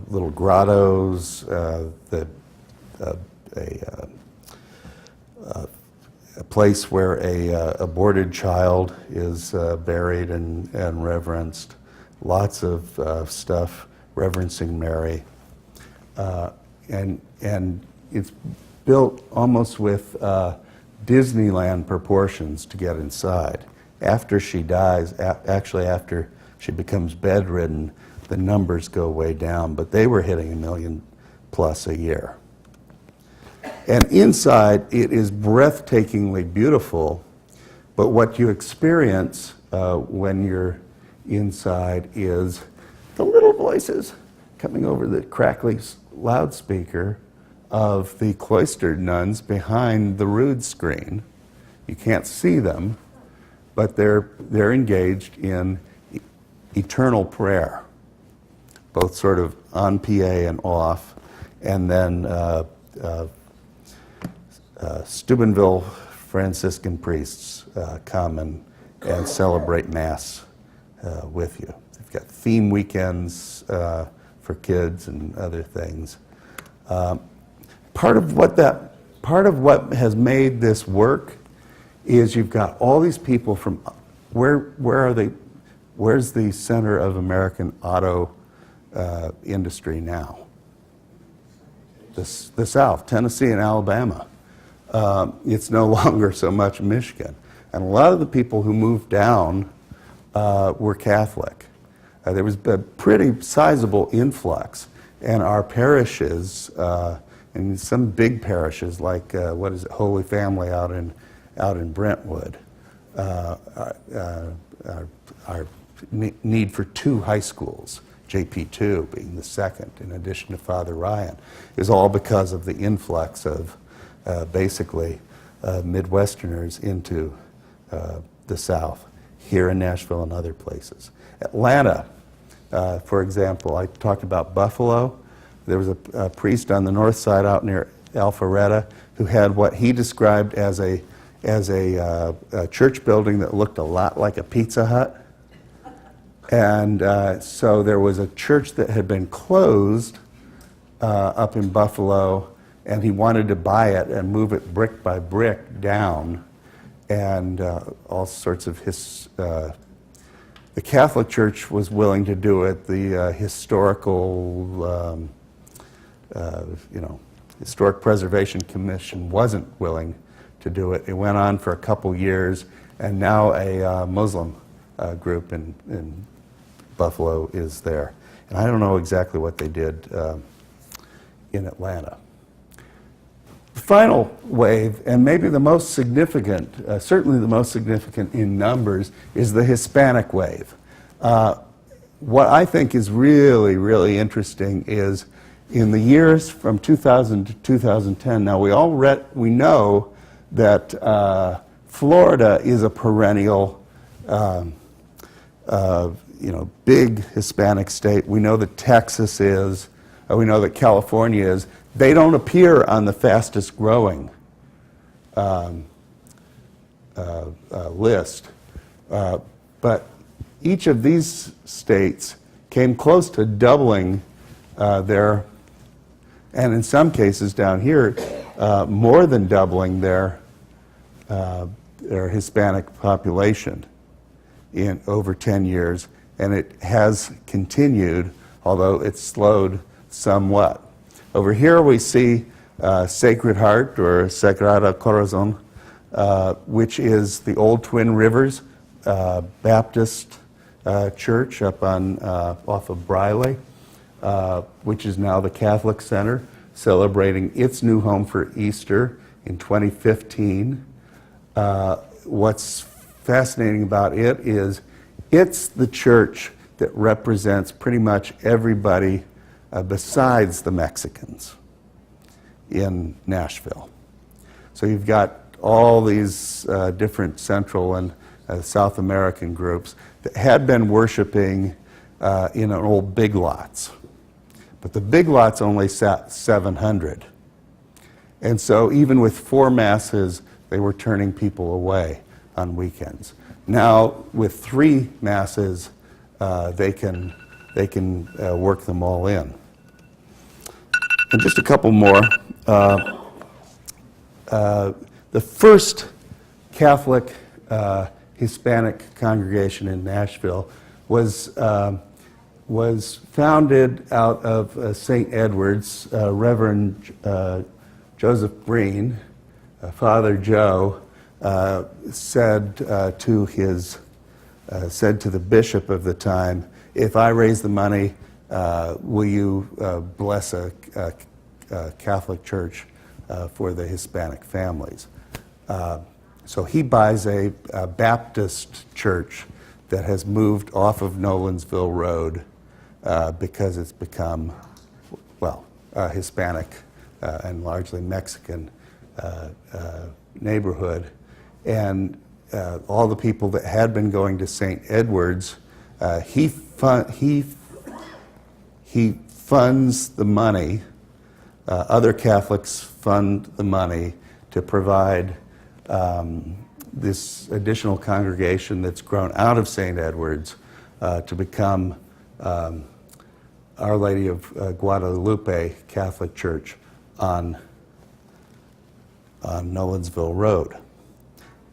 little grottos, a place where a aborted child is buried and reverenced. Lots of stuff reverencing Mary, and it's built almost with Disneyland proportions to get inside. After she dies, actually after she becomes bedridden, the numbers go way down, but they were hitting 1 million plus a year. And inside, it is breathtakingly beautiful, but what you experience when you're inside is the little voices coming over the crackly loudspeaker of the cloistered nuns behind the rood screen. You can't see them, but they're engaged in eternal prayer, both sort of on PA and off. And then Steubenville Franciscan priests come and celebrate Mass with you. They've got theme weekends for kids and other things. Part of what has made this work is you've got all these people from where are they? Where's the center of American auto industry now? The South, Tennessee and Alabama. It's no longer so much Michigan. And a lot of the people who moved down were Catholic. There was a pretty sizable influx. And our parishes, and some big parishes like, Holy Family out in Brentwood, our need for 2 high schools, JP2 being the second, in addition to Father Ryan, is all because of the influx of basically Midwesterners into the South, here in Nashville and other places. Atlanta, for example, I talked about Buffalo. There was a priest on the north side out near Alpharetta who had what he described as a church building that looked a lot like a Pizza Hut. And so there was a church that had been closed up in Buffalo, and he wanted to buy it and move it brick by brick down, and all sorts of the Catholic Church was willing to do it. The historical, Historic Preservation Commission wasn't willing to do it. It went on for a couple years, and now a Muslim group in Buffalo is there. And I don't know exactly what they did in Atlanta. The final wave, and maybe the most significant, certainly the most significant in numbers, is the Hispanic wave. What I think is really, really interesting is in the years from 2000 to 2010, now we know that Florida is a perennial big Hispanic state. We know that Texas is. We know that California is. They don't appear on the fastest growing list. But each of these states came close to doubling their, and in some cases down here, more than doubling their Hispanic population in over 10 years. And it has continued, although it's slowed somewhat. Over here we see Sacred Heart, or Sagrada Corazon, which is the old Twin Rivers Baptist church up on off of Briley, which is now the Catholic Center, celebrating its new home for Easter in 2015. What's fascinating about it is it's the church that represents pretty much everybody besides the Mexicans in Nashville. So you've got all these different Central and South American groups that had been worshiping in an old Big Lots. But the Big Lots only sat 700. And so even with 4 masses, they were turning people away on weekends. Now with 3 masses, they can work them all in. And just a couple more. The first Catholic Hispanic congregation in Nashville was founded out of St. Edward's. Reverend Joseph Green, Father Joe, said to the bishop of the time, "If I raise the money, will you bless a Catholic church for the Hispanic families?" So he buys a Baptist church that has moved off of Nolensville Road because it's become, Hispanic and largely Mexican neighborhood. And all the people that had been going to St. Edward's, he funds the money, other Catholics fund the money to provide this additional congregation that's grown out of St. Edward's to become Our Lady of Guadalupe Catholic Church on Nolensville Road.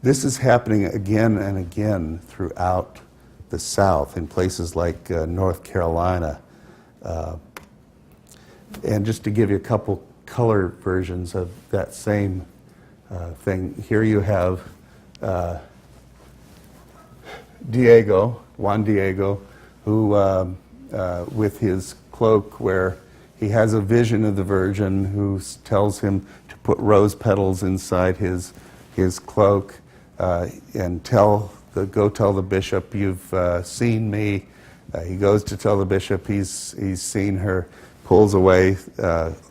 This is happening again and again throughout the South in places like North Carolina. And just to give you a couple color versions of that same thing, here you have Juan Diego, who with his cloak, where he has a vision of the Virgin who tells him to put rose petals inside his cloak and go tell the bishop, you've seen me. He goes to tell the bishop he's seen her, pulls away,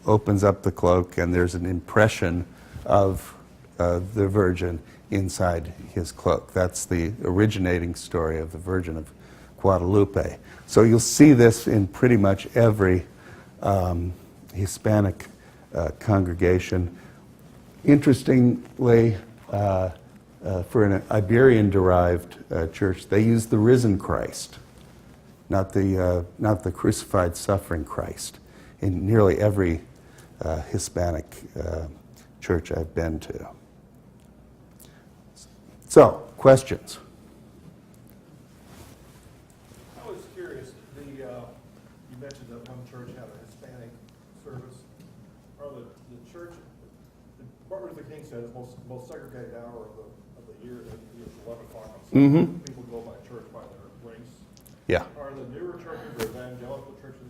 opens up the cloak, and there's an impression of the Virgin inside his cloak. That's the originating story of the Virgin of Guadalupe. So you'll see this in pretty much every Hispanic congregation. Interestingly, for an Iberian-derived church, they use the risen Christ, not the crucified, suffering Christ, in nearly every Hispanic church I've been to. So, questions? I was curious, you mentioned that one church had a Hispanic service. Are the church, Martin Luther King said, the most segregated hour of the year is 11 o'clock on Sunday. Mm-hmm. People go by church by their race. Yeah. Are the newer churches, the evangelical churches,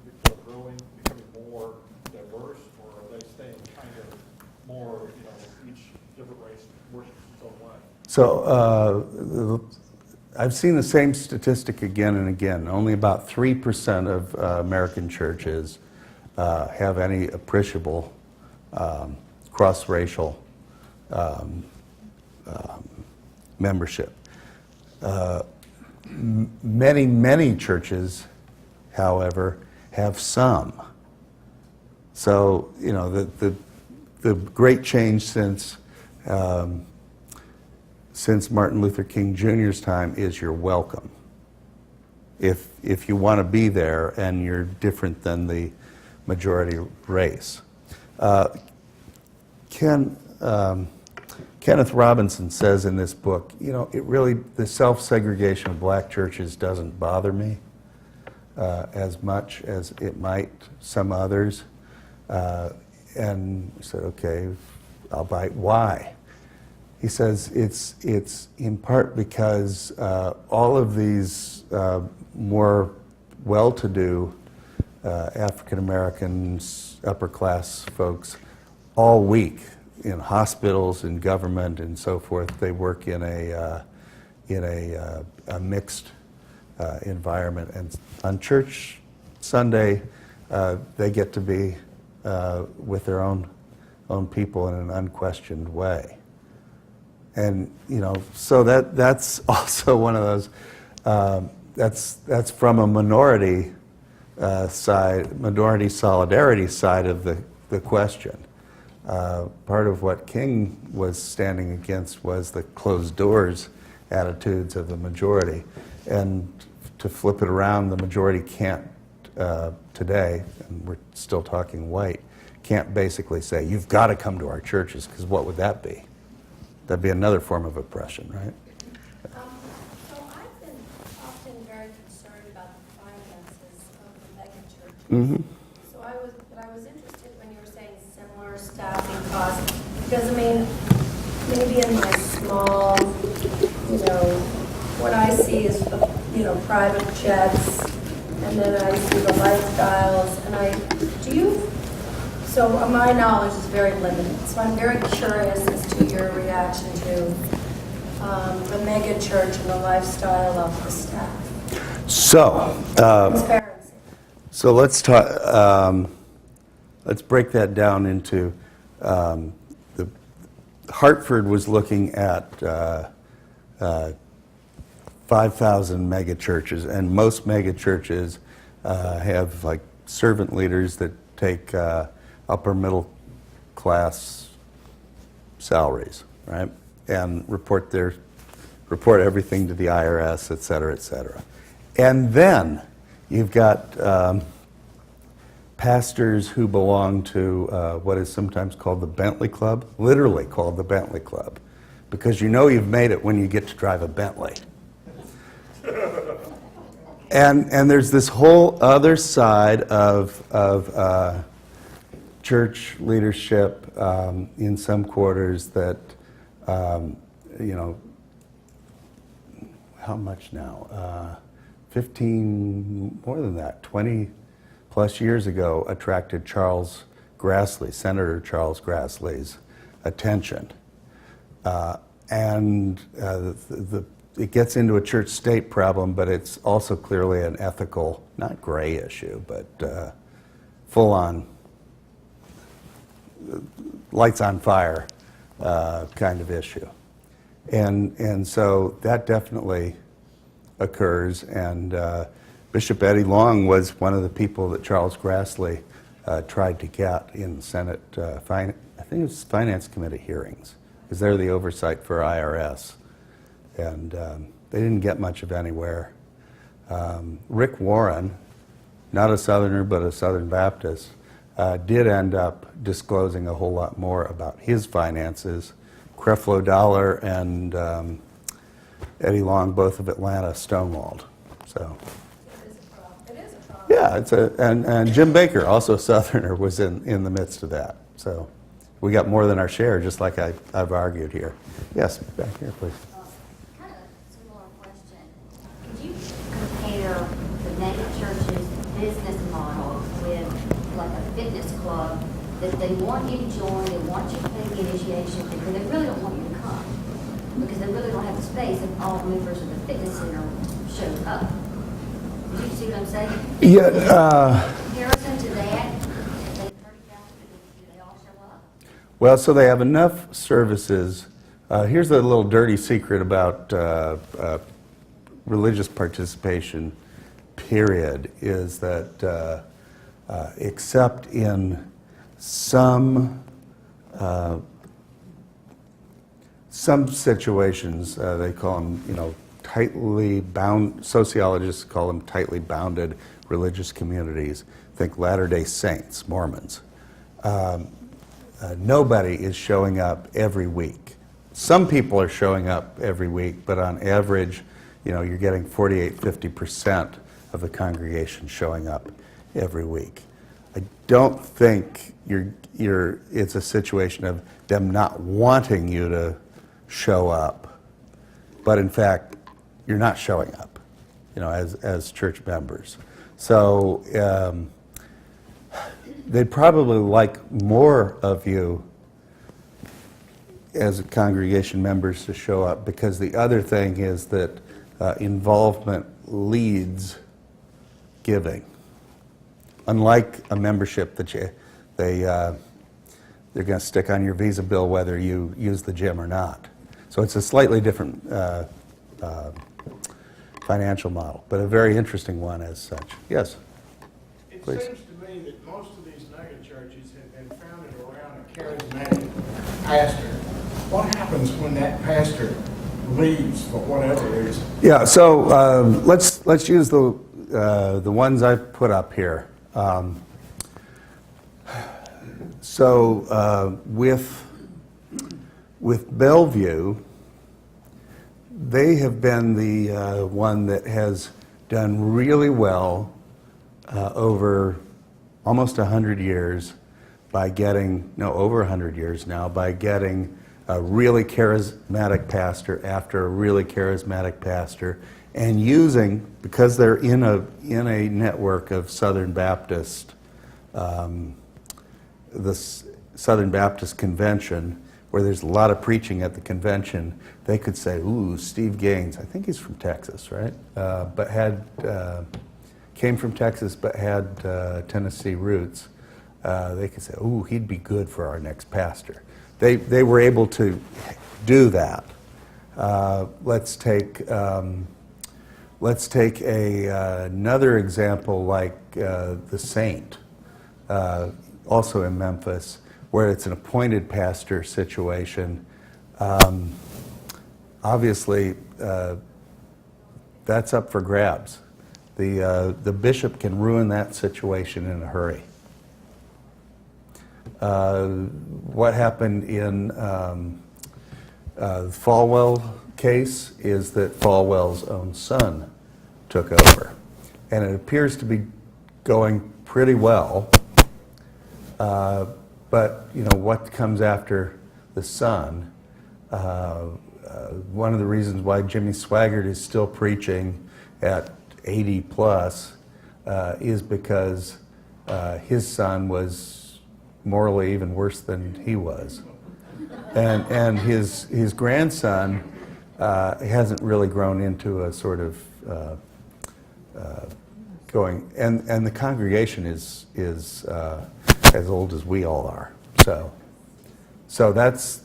growing, becoming more diverse, or are they staying kind of more, each different race worships its own way? So I've seen the same statistic again and again. Only about 3% of American churches have any appreciable cross-racial membership. Many churches, however, have some. So, the great change since Martin Luther King Jr.'s time is you're welcome. If you want to be there and you're different than the majority race. Kenneth Robinson says in this book, the self-segregation of black churches doesn't bother me as much as it might some others. And I said, okay, I'll bite. Why? He says it's in part because all of these more well-to-do African Americans, upper-class folks, all week in hospitals, in government, and so forth, they work in a mixed environment. And on church Sunday, they get to be with their own people in an unquestioned way. And so that's also one of those. That's from a minority solidarity side of the question. Part of what King was standing against was the closed doors attitudes of the majority, and to flip it around, the majority can't today, and we're still talking white, can't basically say you've got to come to our churches, because what would that be? That'd be another form of oppression, right? So I've been often very concerned about the finances of the megachurches. Mm-hmm. So I was interested when you were saying similar staffing costs, because maybe in my small, what I see is private jets, and then I see the lifestyles, and so my knowledge is very limited. So I'm very curious as to your reaction to the mega church and the lifestyle of the staff. So, Transparency. so let's talk. let's break that down into the Hartford was looking at 5,000 mega churches, and most mega churches have like servant leaders that take upper middle class salaries, right, and report everything to the IRS, et cetera, et cetera. And then you've got pastors who belong to what is sometimes called the Bentley Club, literally called the Bentley Club, because you know you've made it when you get to drive a Bentley. And there's this whole other side of church leadership in some quarters that, you know, how much now? 15, more than that, 20 plus years ago, attracted Charles Grassley, Senator Charles Grassley's attention. It gets into a church-state problem, but it's also clearly an ethical, not gray issue, but full-on, lights on fire kind of issue. And so that definitely occurs, and Bishop Eddie Long was one of the people that Charles Grassley tried to get in Senate, I think it was Finance Committee hearings, because they're the oversight for IRS. And they didn't get much of anywhere. Rick Warren, not a Southerner but a Southern Baptist, did end up disclosing a whole lot more about his finances. Creflo Dollar and Eddie Long, both of Atlanta, stonewalled. So. It is a problem. Yeah, and Jim Baker, also a Southerner, was in the midst of that. So we got more than our share, just like I've argued here. Yes, back here, please. Kind of a similar question. Could you compare the mega church's business model with like a fitness club that they want you to join, they want you to pay the initiation fee, but they really don't want you to come because they really don't have the space if all members of the fitness center showed up. Do you see what I'm saying? Yeah. Comparison to that, if they 30,000, do they all show up? Well, so they have enough services. Here's a little dirty secret about religious participation, period, is that except in some situations, they call them, tightly bound, sociologists call them tightly bounded religious communities. Think Latter-day Saints, Mormons. Nobody is showing up every week. Some people are showing up every week, but on average, you're getting 48-50% of the congregation showing up every week. I don't think it's a situation of them not wanting you to show up, but in fact, you're not showing up, as church members. So they'd probably like more of you as congregation members to show up, because the other thing is that involvement leads giving. Unlike a membership that they're going to stick on your Visa bill whether you use the gym or not. So it's a slightly different financial model, but a very interesting one as such. Yes? It Please. seems to me that most of these mega churches have been founded around a charismatic pastor. What happens when that pastor leaves for whatever reason? Yeah, so let's use the ones I've put up here. With Bellevue, they have been the one that has done really well over almost 100 years by getting, over 100 years now, by getting a really charismatic pastor after a really charismatic pastor, and using, because they're in a network of Southern Baptist, the Southern Baptist Convention, where there's a lot of preaching at the convention, they could say, ooh, Steve Gaines, I think he's from Texas, right? Came from Texas but had Tennessee roots. they could say, "Ooh, he'd be good for our next pastor." They were able to do that. Let's take another example like the Saint, also in Memphis, where it's an appointed pastor situation. Obviously, that's up for grabs. The bishop can ruin that situation in a hurry. What happened in the Falwell case is that Falwell's own son took over. And it appears to be going pretty well. But, what comes after the son? One of the reasons why Jimmy Swaggart is still preaching at 80 plus is because his son was morally even worse than he was. And his grandson hasn't really grown into a sort of going, and the congregation is as old as we all are. So that's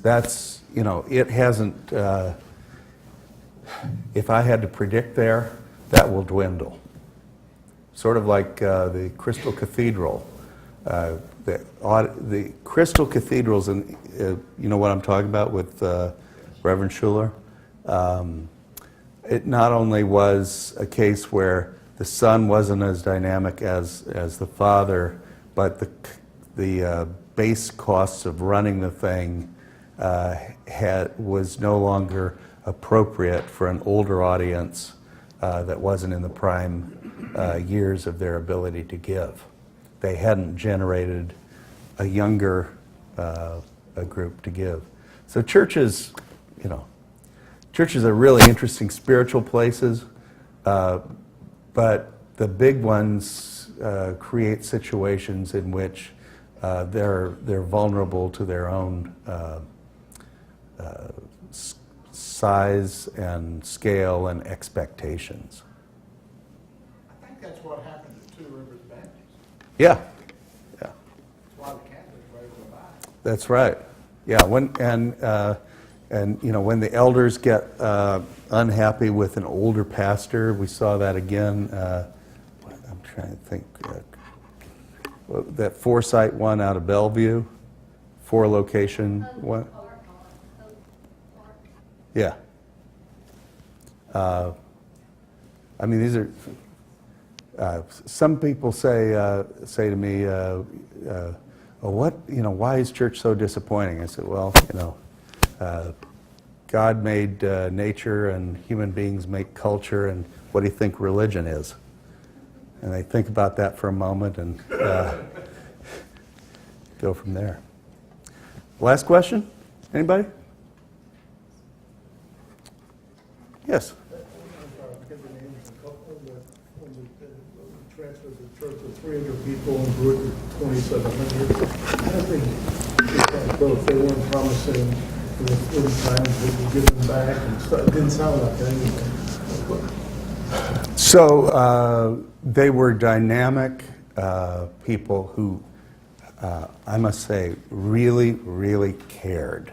it hasn't. If I had to predict there, that will dwindle. Sort of like the Crystal Cathedral. The Crystal Cathedrals, and you know what I'm talking about with Reverend Schuler? It not only was a case where the son wasn't as dynamic as the father, but the base costs of running the thing was no longer appropriate for an older audience that wasn't in the prime years of their ability to give. They hadn't generated a younger a group to give. So churches are really interesting spiritual places, but the big ones create situations in which they're vulnerable to their own size and scale and expectations. I think that's what happened to Two Rivers Baptist. Yeah. That's why the Catholics were able to buy it. That's right. Yeah, when the elders get unhappy with an older pastor, we saw that again. I'm trying to think. That Foresight one out of Bellevue, 4-location one. Yeah. These are. Some people say to me, why is church so disappointing? I said, well, God made nature and human beings make culture, and what do you think religion is? And they think about that for a moment and go from there. Last question? Anybody? Yes? When we transferred the church of 300 people and grew it to 2,700, I don't think both they weren't promising in times that would give them back, and stuff. It didn't sound like anything. So they were dynamic people who, I must say, really, really cared.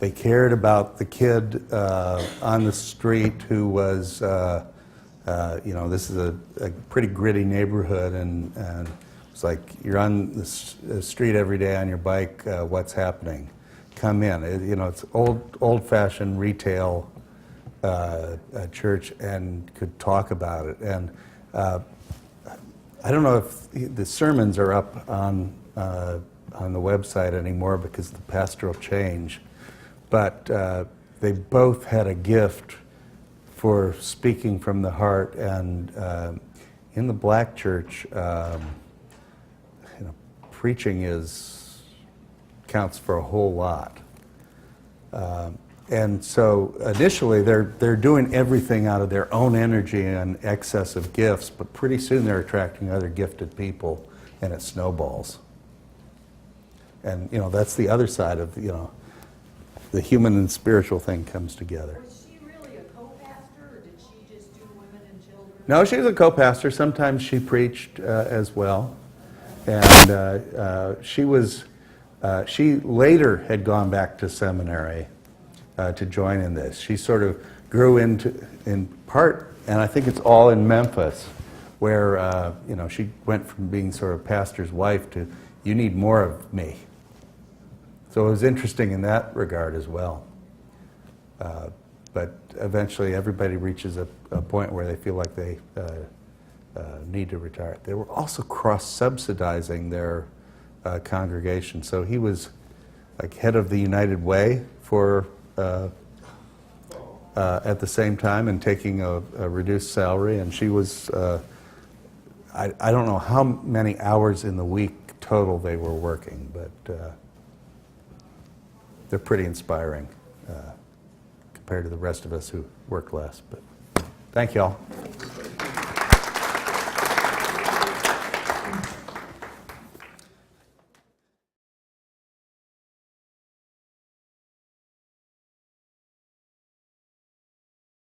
They cared about the kid on the street who was, this is a pretty gritty neighborhood, and it's like you're on the street every day on your bike. What's happening? Come in. It's old-fashioned retail church, and could talk about it. And I don't know if the sermons are up on the website anymore because of the pastoral change. But they both had a gift for speaking from the heart, and in the black church, preaching counts for a whole lot. And so initially they're doing everything out of their own energy and excess of gifts, but pretty soon they're attracting other gifted people, and it snowballs. And that's the other side of the human and spiritual thing comes together. Was she really a co-pastor, or did she just do women and children? No, she was a co-pastor. Sometimes she preached as well. And she later had gone back to seminary to join in this. She sort of grew in part, and I think it's all in Memphis, where she went from being sort of pastor's wife to, you need more of me. So it was interesting in that regard as well. But eventually everybody reaches a point where they feel like they need to retire. They were also cross-subsidizing their congregation. So he was like head of the United Way for at the same time, and taking a reduced salary. And she was, I don't know how many hours in the week total they were working, but they're pretty inspiring compared to the rest of us who work less. But thank you all.